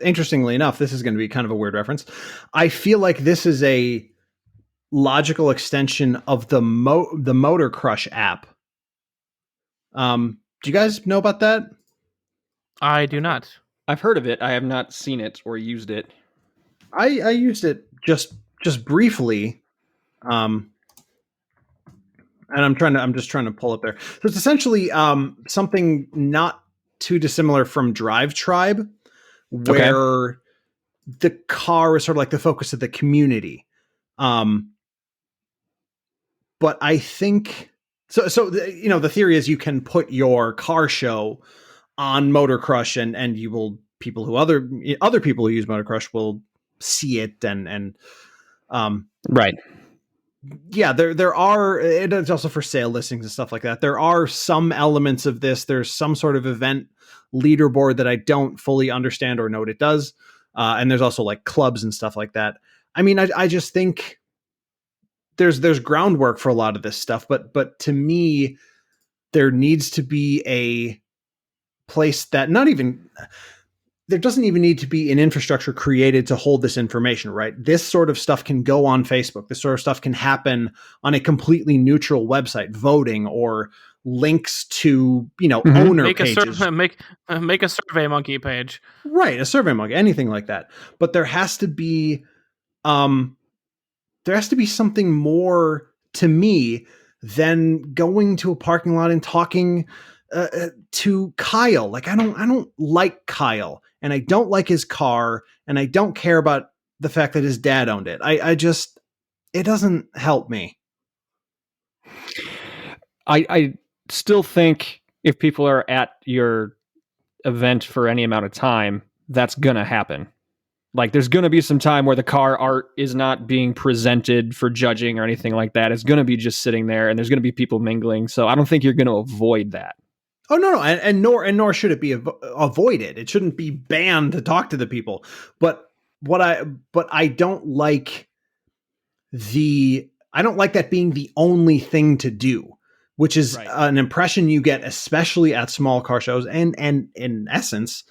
interestingly enough, this is going to be kind of a weird reference. I feel like this is a logical extension of the Motor Crush app. Do you guys know about that? I do not. I've heard of it. I have not seen it or used it. I used it just briefly. And I'm just trying to pull it there. So it's essentially something not too dissimilar from Drive Tribe, where the car is sort of like the focus of the community. But I think so. The theory is you can put your car show on Motor Crush, and other people who use Motor Crush will see it and right. Yeah, there are, it's also for sale listings and stuff like that. There are some elements of this. There's some sort of event leaderboard that I don't fully understand or know what it does. And there's also like clubs and stuff like that. I mean, I just think there's groundwork for a lot of this stuff, but to me, there needs to be a place that there doesn't even need to be an infrastructure created to hold this information, right? This sort of stuff can go on Facebook. This sort of stuff can happen on a completely neutral website, voting or links to, owner pages. Make a Survey Monkey page. Right, a Survey Monkey, anything like that. But there has to be something more to me than going to a parking lot and talking to Kyle. Like I don't like Kyle, and I don't like his car, and I don't care about the fact that his dad owned it. It doesn't help me. I still think if people are at your event for any amount of time, that's gonna happen. Like there's gonna be some time where the car art is not being presented for judging or anything like that. It's gonna be just sitting there, and there's gonna be people mingling. So I don't think you're gonna avoid that. Oh no, and nor should it be avoided. It shouldn't be banned to talk to the people. But I don't like that being the only thing to do, which is an impression you get, especially at small car shows. And in essence,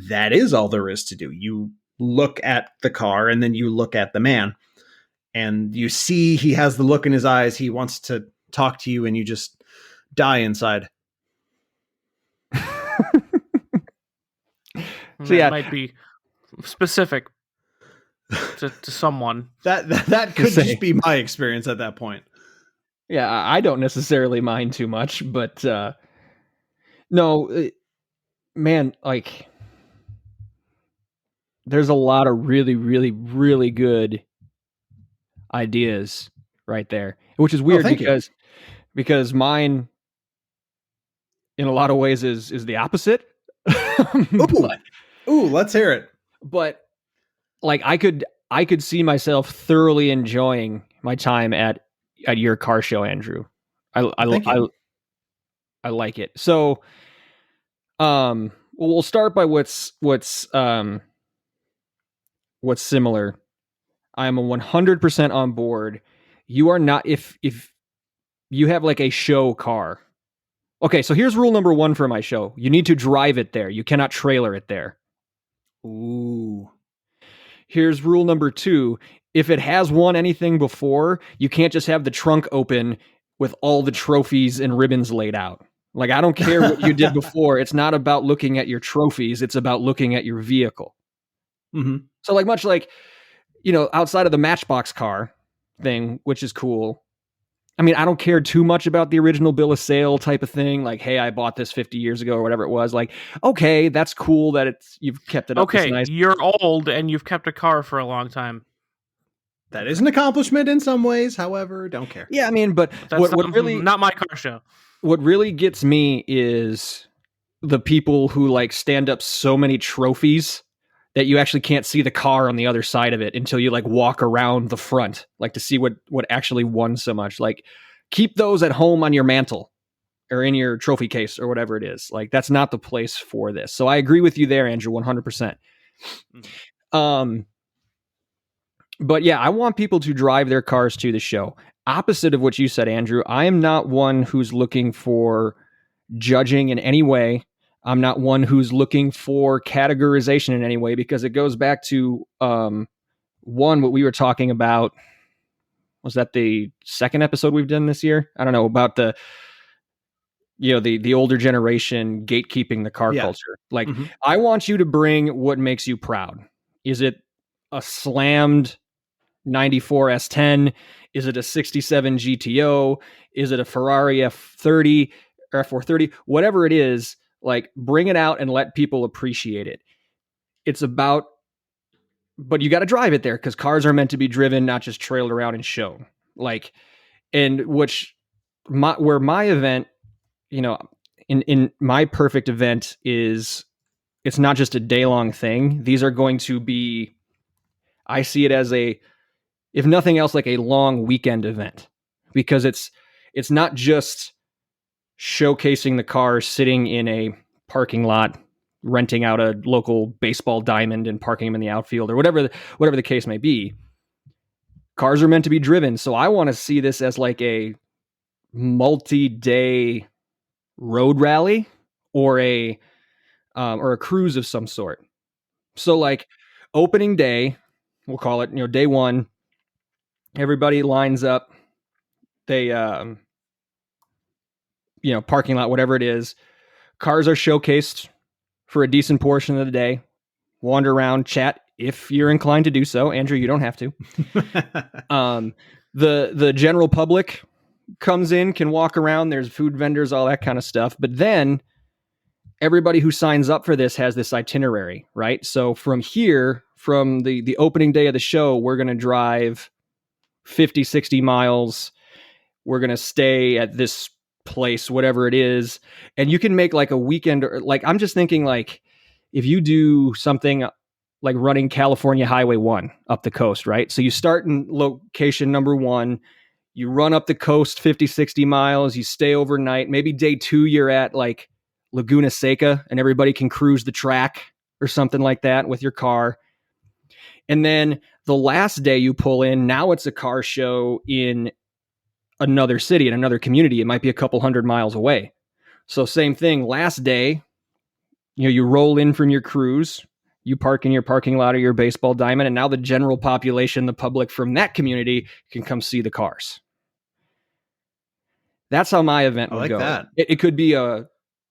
that is all there is to do. You look at the car, and then you look at the man, and you see he has the look in his eyes. He wants to talk to you, and you just die inside. So yeah, might be specific to someone. That could just be my experience at that point. Yeah, I don't necessarily mind too much, but no, man, like there's a lot of really, really, really good ideas right there, which is weird because mine, in a lot of ways, is the opposite. Ooh, let's hear it. But like I could see myself thoroughly enjoying my time at your car show, Andrew. I like it. So we'll start by what's similar. I am 100% on board. You are not, if you have like a show car. Okay, so here's rule number 1 for my show. You need to drive it there. You cannot trailer it there. Ooh. Here's rule number 2. If it has won anything before, you can't just have the trunk open with all the trophies and ribbons laid out. Like, I don't care what you did before. It's not about looking at your trophies. It's about looking at your vehicle. Mm-hmm. So like much like, outside of the Matchbox car thing, which is cool. I mean, I don't care too much about the original bill of sale type of thing. Like, hey, I bought this 50 years ago or whatever it was. Like, okay, that's cool that you've kept it up. Okay, nice. You're old and you've kept a car for a long time. That is an accomplishment in some ways. However, don't care. Yeah, I mean, but That's what really not my car show. What really gets me is the people who like stand up so many trophies that you actually can't see the car on the other side of it until you like walk around the front, like to see what actually won so much. Like, keep those at home on your mantle or in your trophy case or whatever it is. Like, that's not the place for this. So I agree with you there, Andrew, 100%. But yeah, I want people to drive their cars to the show. Opposite of what you said, Andrew, I am not one who's looking for judging in any way. I'm not one who's looking for categorization in any way, because it goes back to what we were talking about. Was that the second episode we've done this year? I don't know, about the older generation gatekeeping the car culture. Like, I want you to bring what makes you proud. Is it a slammed 94 S10? Is it a 67 GTO? Is it a Ferrari F30 or F430? Whatever it is, like, bring it out and let people appreciate it. It's about, but you got to drive it there, because cars are meant to be driven, not just trailed around and shown. Like, and where my event, in my perfect event is, it's not just a day-long thing. These are going to be, I see it as if nothing else, like a long weekend event, because it's not just showcasing the cars sitting in a parking lot, renting out a local baseball diamond and parking them in the outfield or whatever the case may be. Cars are meant to be driven. So I want to see this as like a multi-day road rally or a cruise of some sort. So like opening day, we'll call it, day 1, everybody lines up. They, parking lot, whatever it is, cars are showcased for a decent portion of the day. Wander around, chat if you're inclined to do so. Andrew, you don't have to. The general public comes in, can walk around. There's food vendors, all that kind of stuff. But then everybody who signs up for this has this itinerary, right? So from here, from the opening day of the show, we're going to drive 50, 60 miles. We're going to stay at this place, whatever it is. And you can make like a weekend, or like, I'm just thinking like, if you do something like running California Highway 1 up the coast, right? So you start in location number 1, you run up the coast 50, 60 miles, you stay overnight. Maybe day 2, you're at like Laguna Seca and everybody can cruise the track or something like that with your car. And then the last day you pull in, now it's a car show in another city, in another community. It might be a couple 100 miles away. So same thing, last day, you roll in from your cruise, you park in your parking lot or your baseball diamond, and now the general population, the public from that community, can come see the cars. That's how my event would go. That. It could be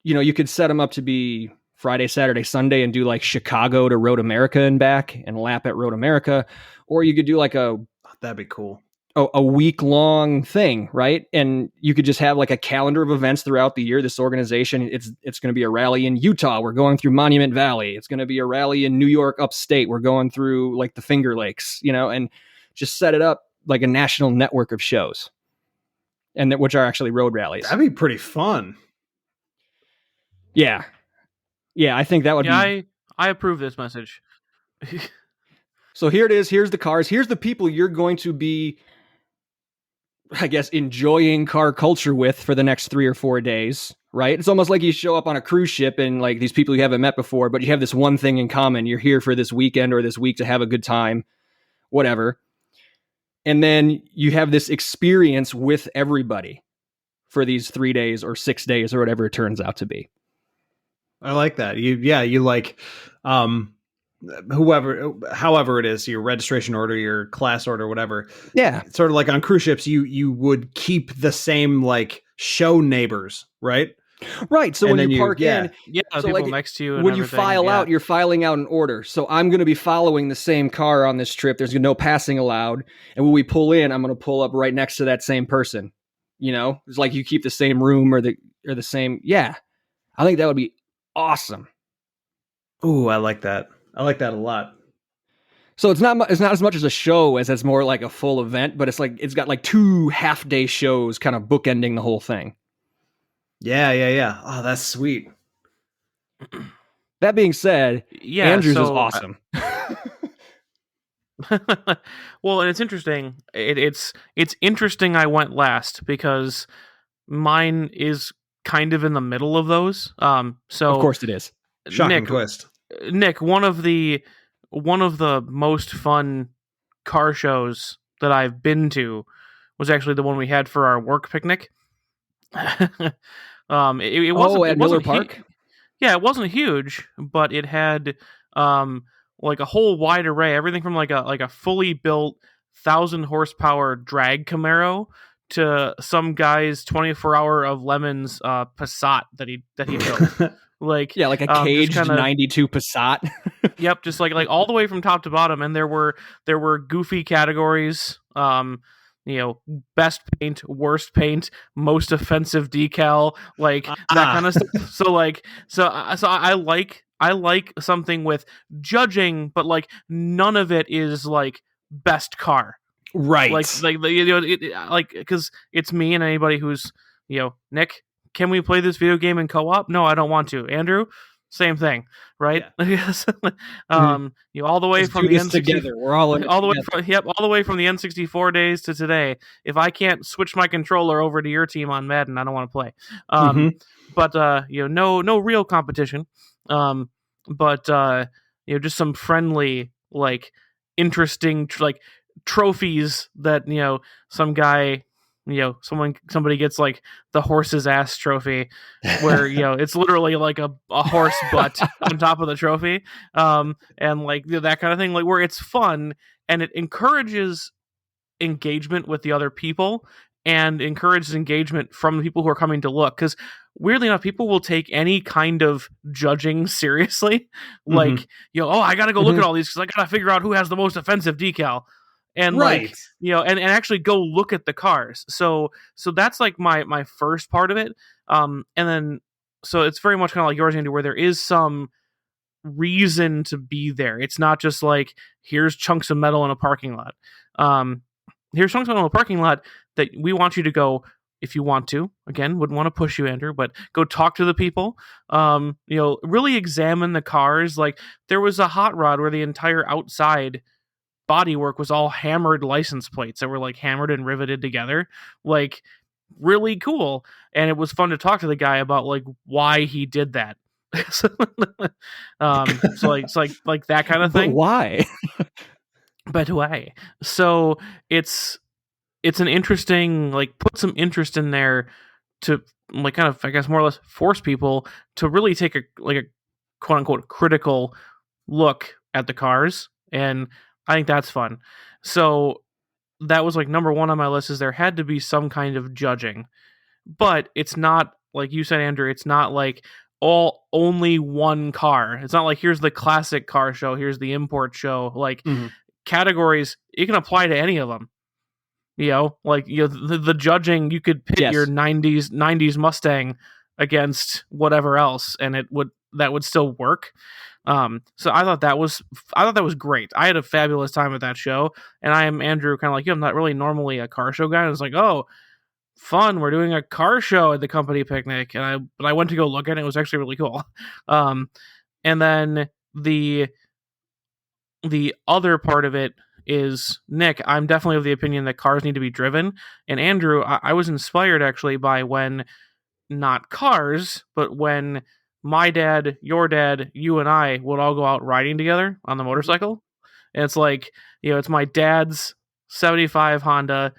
you could set them up to be Friday, Saturday, Sunday, and do like Chicago to Road America and back and lap at Road America. Or you could do like that'd be cool. A week-long thing, right? And you could just have like a calendar of events throughout the year. This organization, it's going to be a rally in Utah. We're going through Monument Valley. It's going to be a rally in New York upstate. We're going through like the Finger Lakes, and just set it up like a national network of shows, and which are actually road rallies. That'd be pretty fun. Yeah, I think that would be. I approve this message. So here it is. Here's the cars. Here's the people you're going to be, I guess, enjoying car culture with for the next 3 or 4 days, right? It's almost like you show up on a cruise ship and like these people you haven't met before, but you have this one thing in common. You're here for this weekend or this week to have a good time, whatever. And then you have this experience with everybody. for these 3 days or 6 days or whatever it turns out to be. I like that. You like, however it is, your registration order, your class order, whatever. Yeah. Sort of like on cruise ships, you would keep the same like show neighbors, right? Right. So And when then you park in, Yeah, so people like next to you. And when you everything, file yeah. out, you're filing out an order. So I'm going to be following the same car on this trip. There's no passing allowed. And when we pull in, I'm going to pull up right next to that same person. You know, it's like you keep the same room or the same. Yeah. I think that would be awesome. Ooh, I like that. I like that a lot. So it's not as much as a show as it's more like a full event, but it's like it's got like 2 half-day shows kind of bookending the whole thing. Yeah. Oh, that's sweet. That being said, Yeah, Andrews is so, awesome. Well, and it's interesting. It's interesting I went last because mine is kind of in the middle of those. So Of course it is. Shocking twist. Nick, one of the most fun car shows that I've been to was actually the one we had for our work picnic. It wasn't at Miller Park? Yeah, it wasn't huge, but it had like a whole wide array, everything from like a fully built 1,000 horsepower drag Camaro to some guy's 24-hour of lemons Passat that he built. Like like a caged kinda, 92 Passat. Yep, just like all the way from top to bottom, and there were goofy categories. Best paint, worst paint, most offensive decal, like that kind of stuff. So I like something with judging, but like none of it is like best car, right? Like because it's me and anybody who's Nick. Can we play this video game in co-op? No, I don't want to. Andrew, same thing, right? Yeah. All the way Let's from do the this N64, together. We're all in all the way from the N64 days to today. If I can't switch my controller over to your team on Madden, I don't want to play. But no real competition. But just some friendly, like interesting, like trophies that some guy. Somebody gets like the horse's ass trophy where, it's literally like a horse butt on top of the trophy. And like that kind of thing, like where it's fun and it encourages engagement with the other people and encourages engagement from the people who are coming to look. Because weirdly enough, people will take any kind of judging seriously. Like, I got to go look at all these because I got to figure out who has the most offensive decal. And right. And actually go look at the cars. So that's like my first part of it. And then so it's very much kind of like yours, Andy, where there is some reason to be there. It's not just like here's chunks of metal in a parking lot. Here's chunks of metal in a parking lot that we want you to go. If you want to, again, wouldn't want to push you, Andrew, but go talk to the people. Really examine the cars. Like there was a hot rod where the entire outside bodywork was all hammered license plates that were like hammered and riveted together, like really cool. And it was fun to talk to the guy about like why he did that. So it's like that kind of thing. But why? But why? So it's an interesting, like put some interest in there to like kind of, I guess, more or less force people to really take a quote unquote critical look at the cars. And I think that's fun. So that was like number one on my list, is there had to be some kind of judging. But it's not, like you said, Andrew, it's not like only one car. It's not like here's the classic car show, here's the import show. Like categories, you can apply to any of them. The judging, you could pit your 90s Mustang against whatever else, and that would still work. So I thought that was great. I had a fabulous time at that show, and I am Andrew, kind of like you. I'm not really normally a car show guy. I was like, oh, fun, we're doing a car show at the company picnic, but I went to go look at it. It was actually really cool. And then the other part of it is, Nick, I'm definitely of the opinion that cars need to be driven. And Andrew, I was inspired actually by when, not cars, but when my dad, your dad, you and I would all go out riding together on the motorcycle. And it's like, it's my dad's 75 Honda,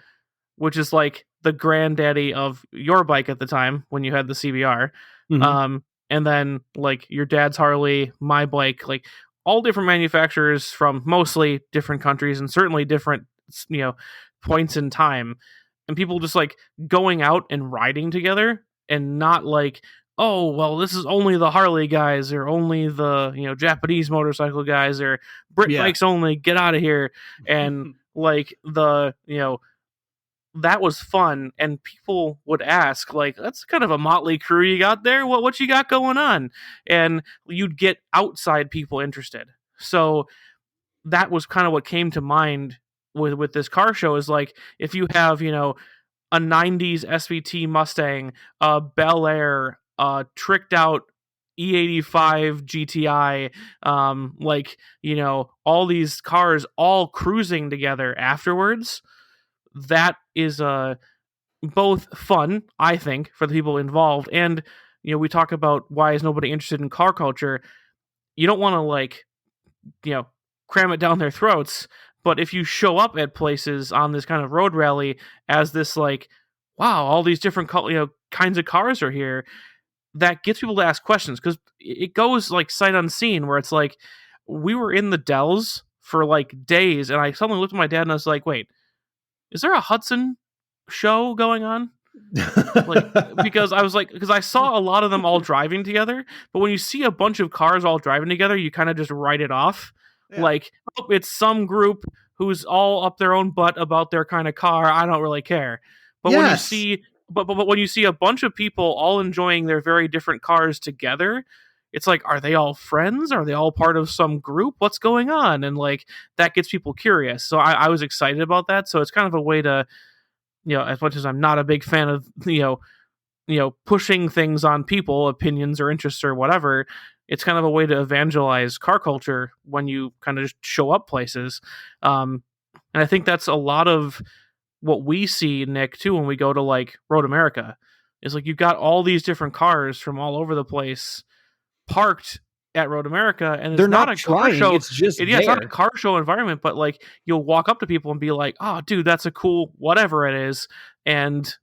which is like the granddaddy of your bike at the time when you had the CBR. Mhm. And then like your dad's Harley, my bike, like all different manufacturers from mostly different countries and certainly different, points in time. And people just like going out and riding together and not like, oh, well, this is only the Harley guys or only the, Japanese motorcycle guys or Brit Yeah. bikes only, get out of here. And like that was fun, and people would ask like, that's kind of a motley crew you got there, what you got going on? And you'd get outside people interested. So that was kind of what came to mind with this car show, is like, if you have a 90s SVT Mustang, a Bel Air, tricked out E85 GTI, all these cars all cruising together afterwards, that is both fun, I think, for the people involved. And, we talk about why is nobody interested in car culture. You don't want to like, cram it down their throats. But if you show up at places on this kind of road rally as this like, wow, all these different kinds of cars are here, that gets people to ask questions, because it goes like sight unseen, where it's like, we were in the Dells for like days, and I suddenly looked at my dad and I was like, wait, is there a Hudson show going on? Like, because I saw a lot of them all driving together, but when you see a bunch of cars all driving together, you kind of just write it off. Yeah. Like, oh, it's some group who's all up their own butt about their kind of car. I don't really care. But when you see, but when you see a bunch of people all enjoying their very different cars together, it's like, are they all friends? Are they all part of some group? What's going on? And like, that gets people curious. So I was excited about that. So it's kind of a way to, as much as I'm not a big fan of, pushing things on people, opinions or interests or whatever, it's kind of a way to evangelize car culture when you kind of just show up places. And I think that's a lot of what we see, Nick, too, when we go to like Road America, is like, you've got all these different cars from all over the place parked at Road America, and They're it's not not a car trying, show. it's just It's not a there. car show environment, but like, you'll walk up to people and be like, oh, dude, that's a cool whatever it is. And,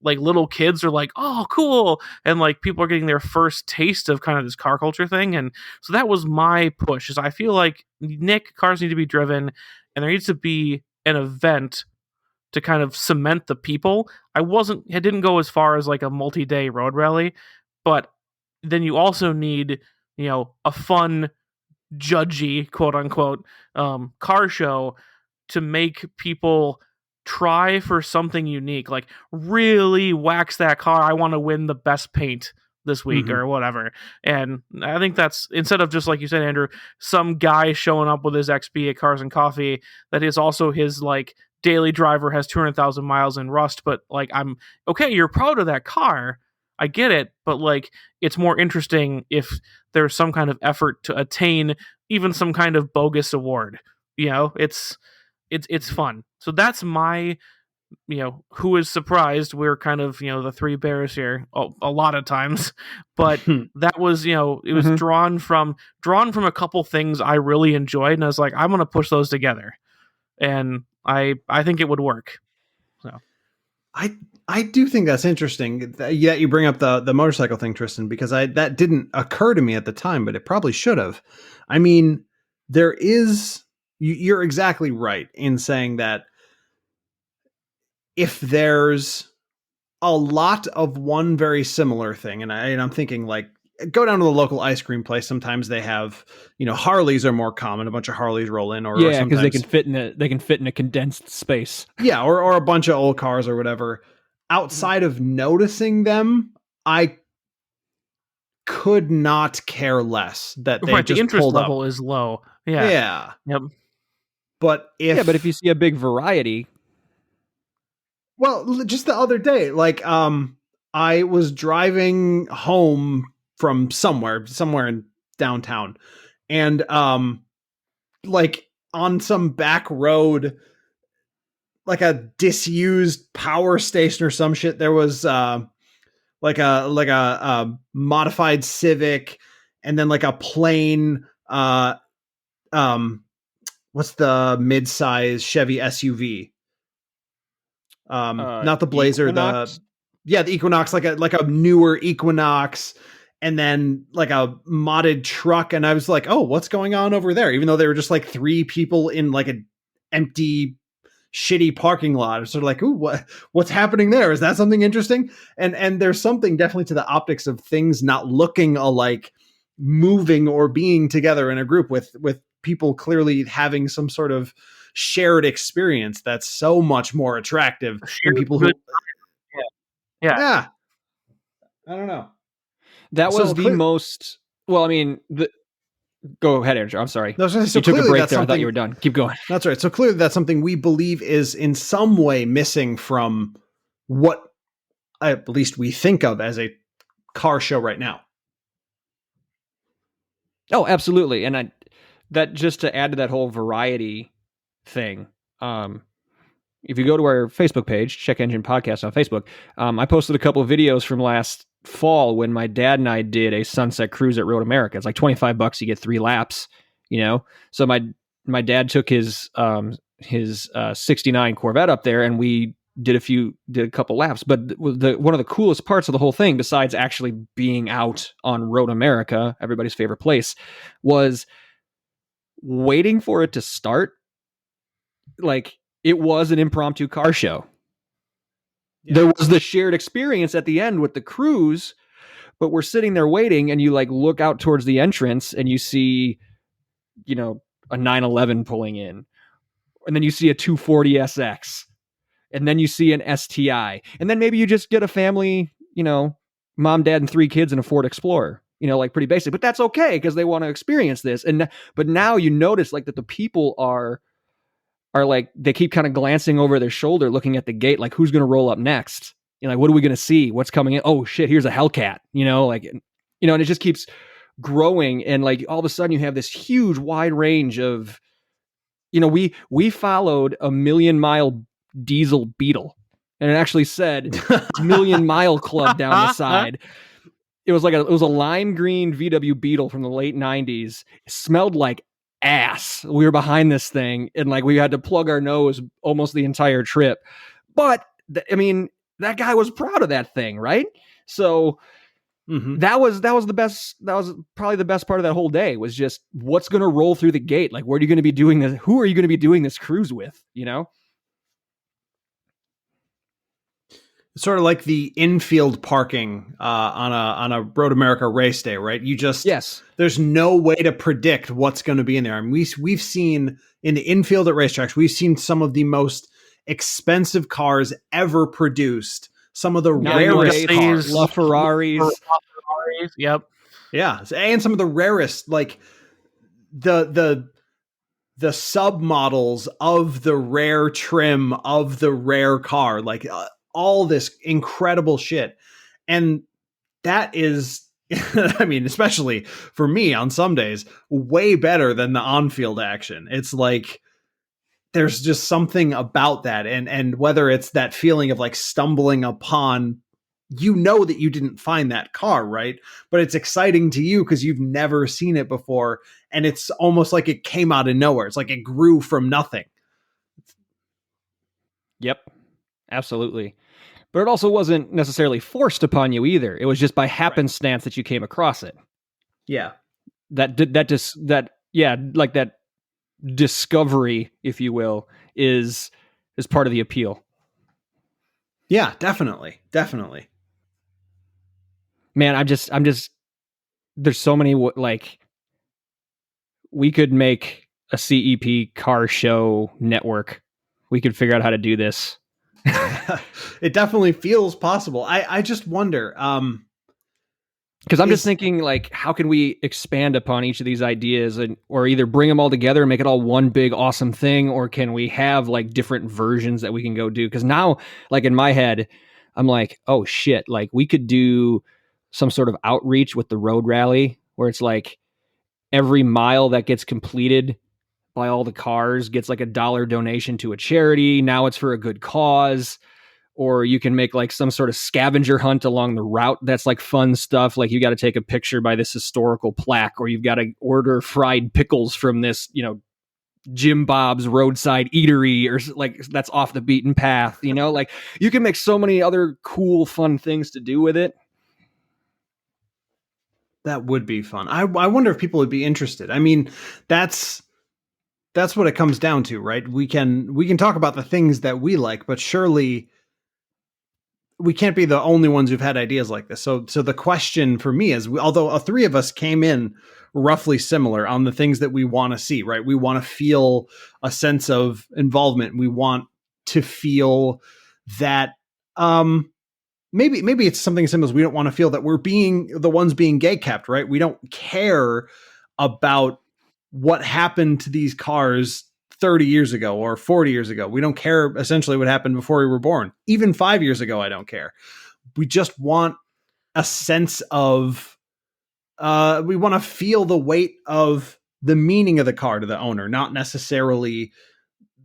like little kids are like, oh, cool. And like, people are getting their first taste of kind of this car culture thing. And so that was my push, is I feel like, Nick, cars need to be driven, and there needs to be an event to kind of cement the people. I didn't go as far as like a multi-day road rally, but then you also need, a fun, judgy, quote unquote, car show to make people try for something unique, like really wax that car. I want to win the best paint this week or whatever. And I think that's, instead of just like you said, Andrew, some guy showing up with his XB at Cars and Coffee that is also his like daily driver, has 200,000 miles in rust, but like, I'm okay, you're proud of that car, I get it, but like, it's more interesting if there's some kind of effort to attain even some kind of bogus award. It's fun. So that's my, who is surprised. We're kind of, the three bears here a lot of times, but that was, it was drawn from a couple things I really enjoyed, and I was like, I'm gonna push those together, and I think it would work. So I do think that's interesting that you bring up the motorcycle thing, Tristan, because that didn't occur to me at the time, but it probably should have. I mean, you're exactly right in saying that if there's a lot of one very similar thing, and I'm thinking like, go down to the local ice cream place. Sometimes they have, Harleys are more common. A bunch of Harleys roll in, or because they can fit in a condensed space. Yeah, or a bunch of old cars or whatever. Outside of noticing them, I could not care less that they just the interest pulled level up. is low. Yeah. Yep. But if you see a big variety, well, just the other day, like I was driving home from somewhere in downtown, and like on some back road, like a disused power station or some shit, there was like a modified Civic, and then like a plain what's the mid-size Chevy SUV? Not the Blazer, Equinox? the Equinox, like a newer Equinox, and then like a modded truck. And I was like, oh, what's going on over there? Even though they were just like three people in like an empty, shitty parking lot. It's sort of like, ooh, what's happening there? Is that something interesting? And there's something definitely to the optics of things not looking alike, moving or being together in a group with people clearly having some sort of shared experience that's so much more attractive than people who Yeah. I don't know. That was So the most. Well, I mean, go ahead, Andrew. I'm sorry. No, so you took a clearly break that's there. I thought something- you were done. Keep going. That's right. So clearly that's something we believe is in some way missing from what at least we think of as a car show right now. Oh, absolutely. And that just to add to that whole variety thing. If you go to our Facebook page, Check Engine Podcast on Facebook, I posted a couple of videos from last fall when my dad and I did a sunset cruise at Road America. It's like $25. You get 3 laps, So my dad took his 69 Corvette up there, and we did a couple laps. But one of the coolest parts of the whole thing, besides actually being out on Road America, everybody's favorite place, was waiting for it to start. Like, it was an impromptu car show. Yeah. There was the shared experience at the end with the cruise, but we're sitting there waiting, and you like look out towards the entrance and you see, a 911 pulling in, and then you see a 240 SX, and then you see an STI, and then maybe you just get a family, mom, dad, and 3 kids in a Ford Explorer, like pretty basic, but that's okay because they want to experience this. But now you notice like that the people are like, they keep kind of glancing over their shoulder, looking at the gate, like who's going to roll up next? Like, what are we going to see? What's coming in? Oh shit, here's a Hellcat, and it just keeps growing. And like, all of a sudden you have this huge wide range of, we followed a 1,000,000-mile diesel Beetle, and it actually said Million Mile Club down the side. It was a lime green VW Beetle from the late 90s. It smelled like ass. We were behind this thing, and like we had to plug our nose almost the entire trip. But that guy was proud of that thing, right? So that was the best. That was probably the best part of that whole day, was just what's going to roll through the gate. Like, where are you going to be doing this? Who are you going to be doing this cruise with? Sort of like the infield parking on a Road America race day, right? There's no way to predict what's going to be in there. I mean, we've seen in the infield at racetracks, we've seen some of the most expensive cars ever produced. Some of the rarest cars, LaFerraris. Yep. Yeah, and some of the rarest, like the submodels of the rare trim of the rare car, like. All this incredible shit. And that is, especially for me on some days, way better than the on-field action. It's like, there's just something about that. And whether it's that feeling of like stumbling upon, that you didn't find that car, right? But it's exciting to you because you've never seen it before. And it's almost like it came out of nowhere. It's like it grew from nothing. Yep. Absolutely. But it also wasn't necessarily forced upon you either. It was just by happenstance that you came across it. Yeah. That discovery, if you will, is part of the appeal. Yeah, definitely. Definitely. Man, I'm just there's so many, like, we could make a CEP car show network. We could figure out how to do this. It definitely feels possible. I just wonder, because I'm just thinking, like, how can we expand upon each of these ideas, or either bring them all together and make it all one big awesome thing, or can we have like different versions that we can go do? Because now, like, in my head, I'm like, oh shit, like we could do some sort of outreach with the road rally where it's like every mile that gets completed by all the cars gets like $1 donation to a charity. Now it's for a good cause. Or you can make like some sort of scavenger hunt along the route. That's like fun stuff. Like, you got to take a picture by this historical plaque, or you've got to order fried pickles from this, Jim Bob's roadside eatery, or like that's off the beaten path, you know? Like you can make so many other cool, fun things to do with it. That would be fun. I wonder if people would be interested. I mean, that's what it comes down to, right? We can talk about the things that we like, but surely we can't be the only ones who've had ideas like this. So the question for me is, although three of us came in roughly similar on the things that we want to see, right? We want to feel a sense of involvement. We want to feel that maybe it's something as simple as we don't want to feel that we're being the ones being gay kept, right? We don't care about what happened to these cars 30 years ago or 40 years ago. We don't care essentially what happened before we were born. Even 5 years ago, I don't care. We just want a sense of, we want to feel the weight of the meaning of the car to the owner, not necessarily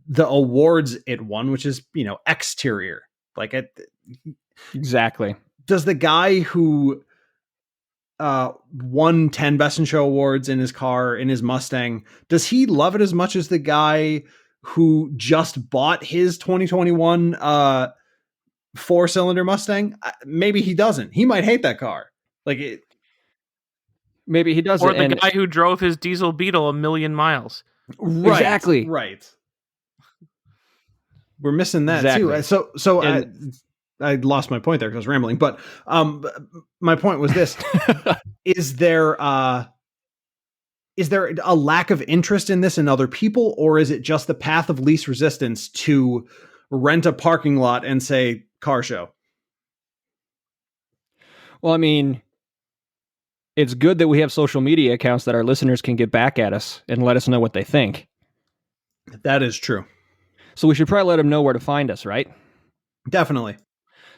the awards it won, which is, exterior. Like Exactly. Does the guy who won 10 Best in Show awards in his car, in his Mustang, does he love it as much as the guy who just bought his 2021 4-cylinder Mustang? Maybe he doesn't. He might hate that car. Maybe he doesn't. Or the guy who drove his diesel Beetle 1,000,000 miles. Right, exactly. Right. We're missing that too. So I lost my point there because I was rambling, but my point was this. Is there a lack of interest in this in other people, or is it just the path of least resistance to rent a parking lot and say car show? Well, I mean, it's good that we have social media accounts that our listeners can get back at us and let us know what they think. That is true. So we should probably let them know where to find us, right? Definitely.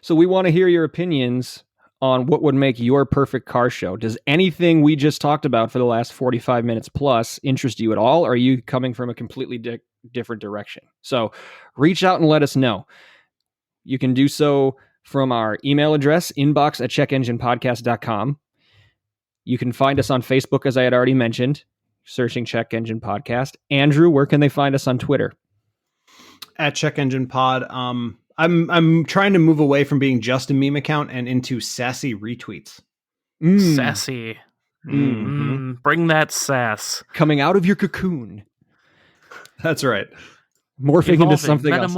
So we want to hear your opinions on what would make your perfect car show. Does anything we just talked about for the last 45 minutes plus interest you at all? Or are you coming from a completely different direction? So reach out and let us know. You can do so from our email address, inbox@checkenginepodcast.com. You can find us on Facebook, as I had already mentioned, searching Check Engine Podcast. Andrew, where can they find us on Twitter? At Check Engine Pod. I'm trying to move away from being just a meme account and into sassy retweets. Sassy. Mm-hmm. Bring that sass. Coming out of your cocoon. That's right. Morphing into something else.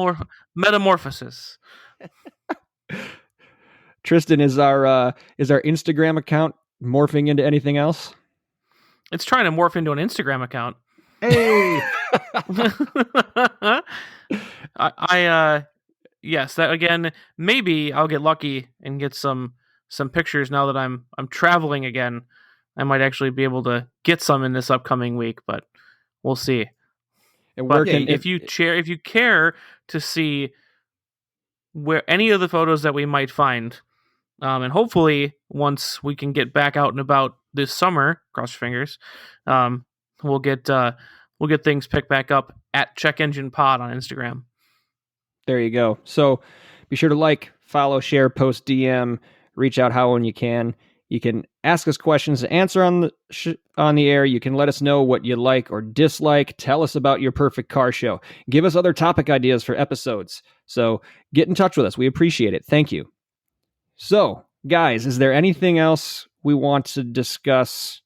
Metamorphosis. Tristan, is our Instagram account morphing into anything else? It's trying to morph into an Instagram account. Hey. Yes, that again, maybe I'll get lucky and get some pictures now that I'm traveling again. I might actually be able to get some in this upcoming week, but we'll see. But if you care to see where any of the photos that we might find, and hopefully once we can get back out and about this summer, cross your fingers, we'll get things picked back up at Check Engine Pod on Instagram. There you go. So be sure to like, follow, share, post, DM, reach out how when you can. You can ask us questions to answer on the air. You can let us know what you like or dislike. Tell us about your perfect car show. Give us other topic ideas for episodes. So get in touch with us. We appreciate it. Thank you. So, guys, is there anything else we want to discuss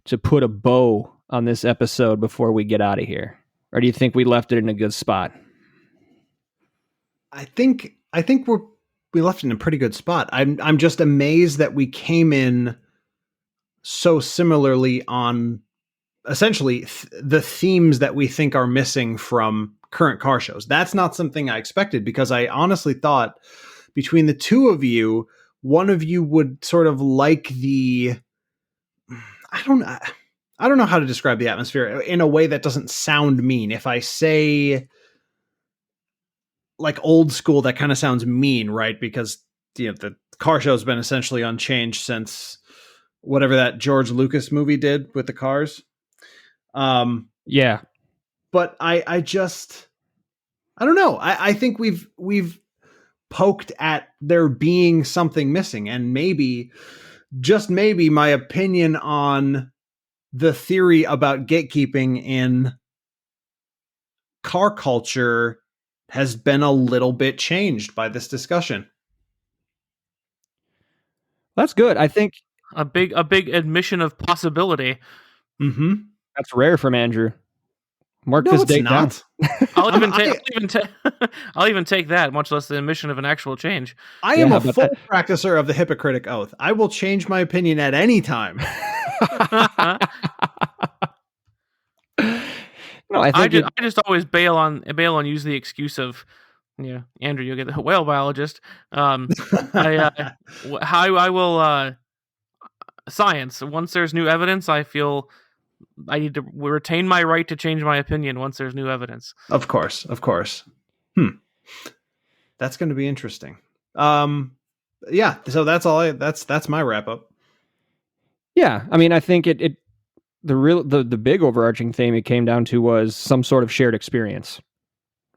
to put a bow on this episode before we get out of here? Or do you think we left it in a good spot? I think we left it in a pretty good spot. I'm just amazed that we came in so similarly on essentially the themes that we think are missing from current car shows. That's not something I expected, because I honestly thought between the two of you, one of you would sort of like I don't know how to describe the atmosphere in a way that doesn't sound mean. If I say like old school, that kind of sounds mean, right? Because the car show has been essentially unchanged since whatever that George Lucas movie did with the cars. Yeah. But I don't know. I think we've poked at there being something missing, and maybe, just maybe, my opinion on the theory about gatekeeping in car culture has been a little bit changed by this discussion. That's good. I think a big admission of possibility. Mm-hmm. that's rare from Andrew. Mark No, this it's date not. down. I'll even take that, much less the admission of an actual change. I am a full practicer of the Hippocratic Oath. I will change my opinion at any time. No, I just always bail on use the excuse of, Andrew, you'll get the whale biologist. I will science. Once there's new evidence, I feel I need to retain my right to change my opinion once there's new evidence. Of course. That's going to be interesting. Yeah. So that's my wrap up. Yeah. I mean, I think the big overarching theme it came down to was some sort of shared experience,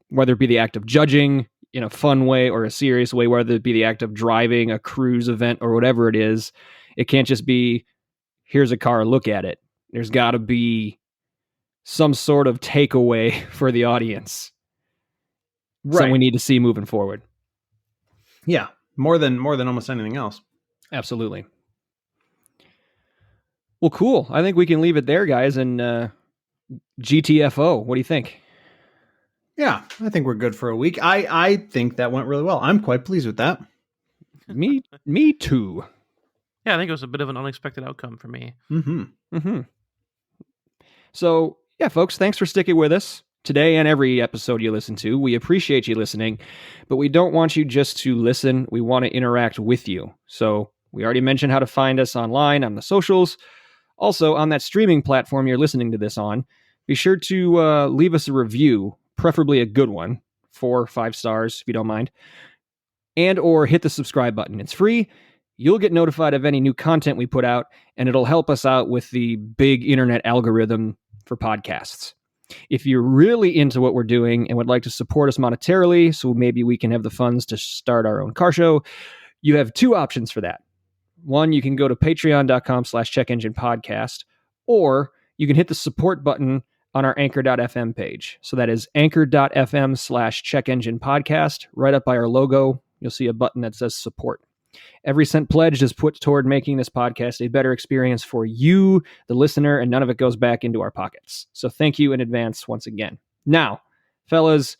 whether it be the act of judging in a fun way or a serious way, whether it be the act of driving a cruise event or whatever it is. It can't just be, here's a car, look at it. There's got to be some sort of takeaway for the audience. Right. Something we need to see moving forward. Yeah. More than almost anything else. Absolutely. Well, cool. I think we can leave it there, guys. And GTFO, what do you think? Yeah, I think we're good for a week. I think that went really well. I'm quite pleased with that. Me too. Yeah, I think it was a bit of an unexpected outcome for me. Mm-hmm. Mm-hmm. So, yeah, folks, thanks for sticking with us today and every episode you listen to. We appreciate you listening, but we don't want you just to listen. We want to interact with you. So we already mentioned how to find us online on the socials. Also, on that streaming platform you're listening to this on, be sure to leave us a review, preferably a good one, 4 or 5 stars if you don't mind, and or hit the subscribe button. It's free. You'll get notified of any new content we put out, and it'll help us out with the big internet algorithm for podcasts. If you're really into what we're doing and would like to support us monetarily, so maybe we can have the funds to start our own car show, you have 2 options for that. One, you can go to patreon.com/checkenginepodcast, or you can hit the support button on our anchor.fm page. So that is anchor.fm/checkenginepodcast. Right up by our logo, you'll see a button that says support. Every cent pledged is put toward making this podcast a better experience for you, the listener, and none of it goes back into our pockets. So thank you in advance once again. Now, fellas,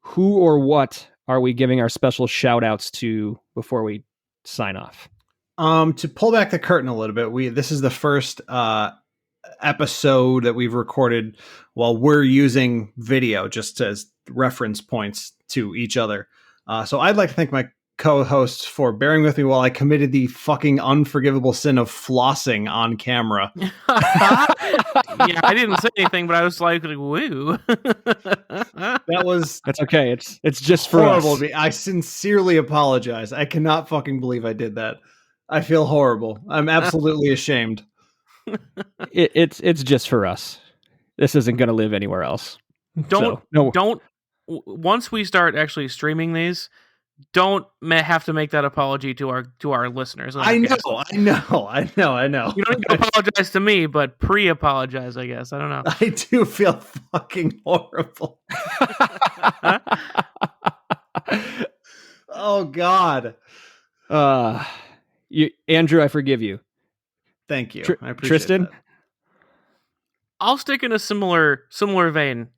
who or what are we giving our special shout outs to before we sign off? To pull back the curtain a little bit, this is the first episode that we've recorded while we're using video just as reference points to each other. So I'd like to thank my co-hosts for bearing with me while I committed the fucking unforgivable sin of flossing on camera. Yeah, I didn't say anything, but I was like, woo. That's okay. It's just for horrible. Us. I sincerely apologize. I cannot fucking believe I did that. I feel horrible. I'm absolutely ashamed. It's just for us. This isn't going to live anywhere else. Don't. Once we start actually streaming these, don't have to make that apology to our listeners. I know. You don't need to apologize to me, but pre-apologize, I guess. I don't know. I do feel fucking horrible. Oh God. Andrew, I forgive you. Thank you. I appreciate Tristan. That. I'll stick in a similar vein.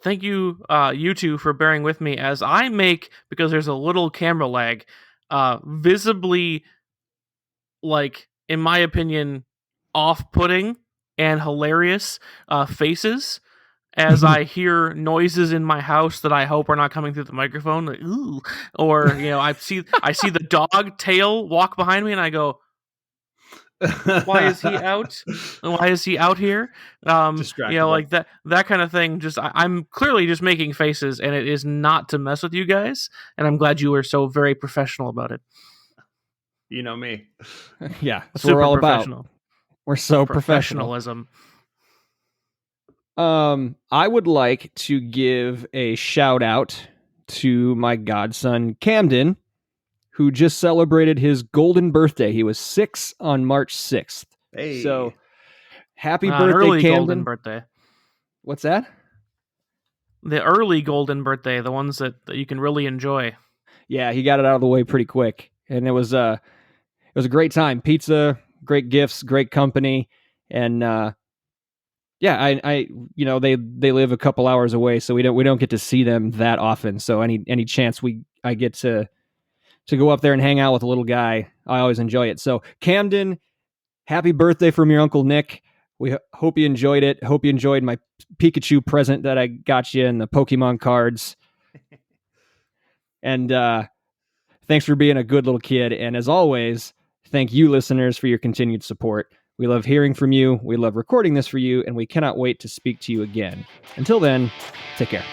Thank you, you two, for bearing with me as I make, because there's a little camera lag, visibly, like, in my opinion, off-putting and hilarious faces as I hear noises in my house that I hope are not coming through the microphone, like, ooh, or I see the dog tail walk behind me, and I go, why is he out? Why is he out here? Like that kind of thing. Just I'm clearly just making faces, and it is not to mess with you guys. And I'm glad you were so very professional about it. You know me. Yeah, that's what we're all about. We're so professionalism. I would like to give a shout out to my godson Camden, who just celebrated his golden birthday. He was 6 on March 6th. Hey. So happy birthday, early Camden. Golden birthday. What's that? The early golden birthday, the ones that you can really enjoy. Yeah, he got it out of the way pretty quick, and it was a great time. Pizza, great gifts, great company, and yeah, I they live a couple hours away, so we don't get to see them that often. So any chance I get to go up there and hang out with a little guy, I always enjoy it. So Camden, happy birthday from your Uncle Nick. We hope you enjoyed it. Hope you enjoyed my Pikachu present that I got you and the Pokemon cards. And thanks for being a good little kid. And as always, thank you, listeners, for your continued support. We love hearing from you. We love recording this for you, and we cannot wait to speak to you again. Until then, take care.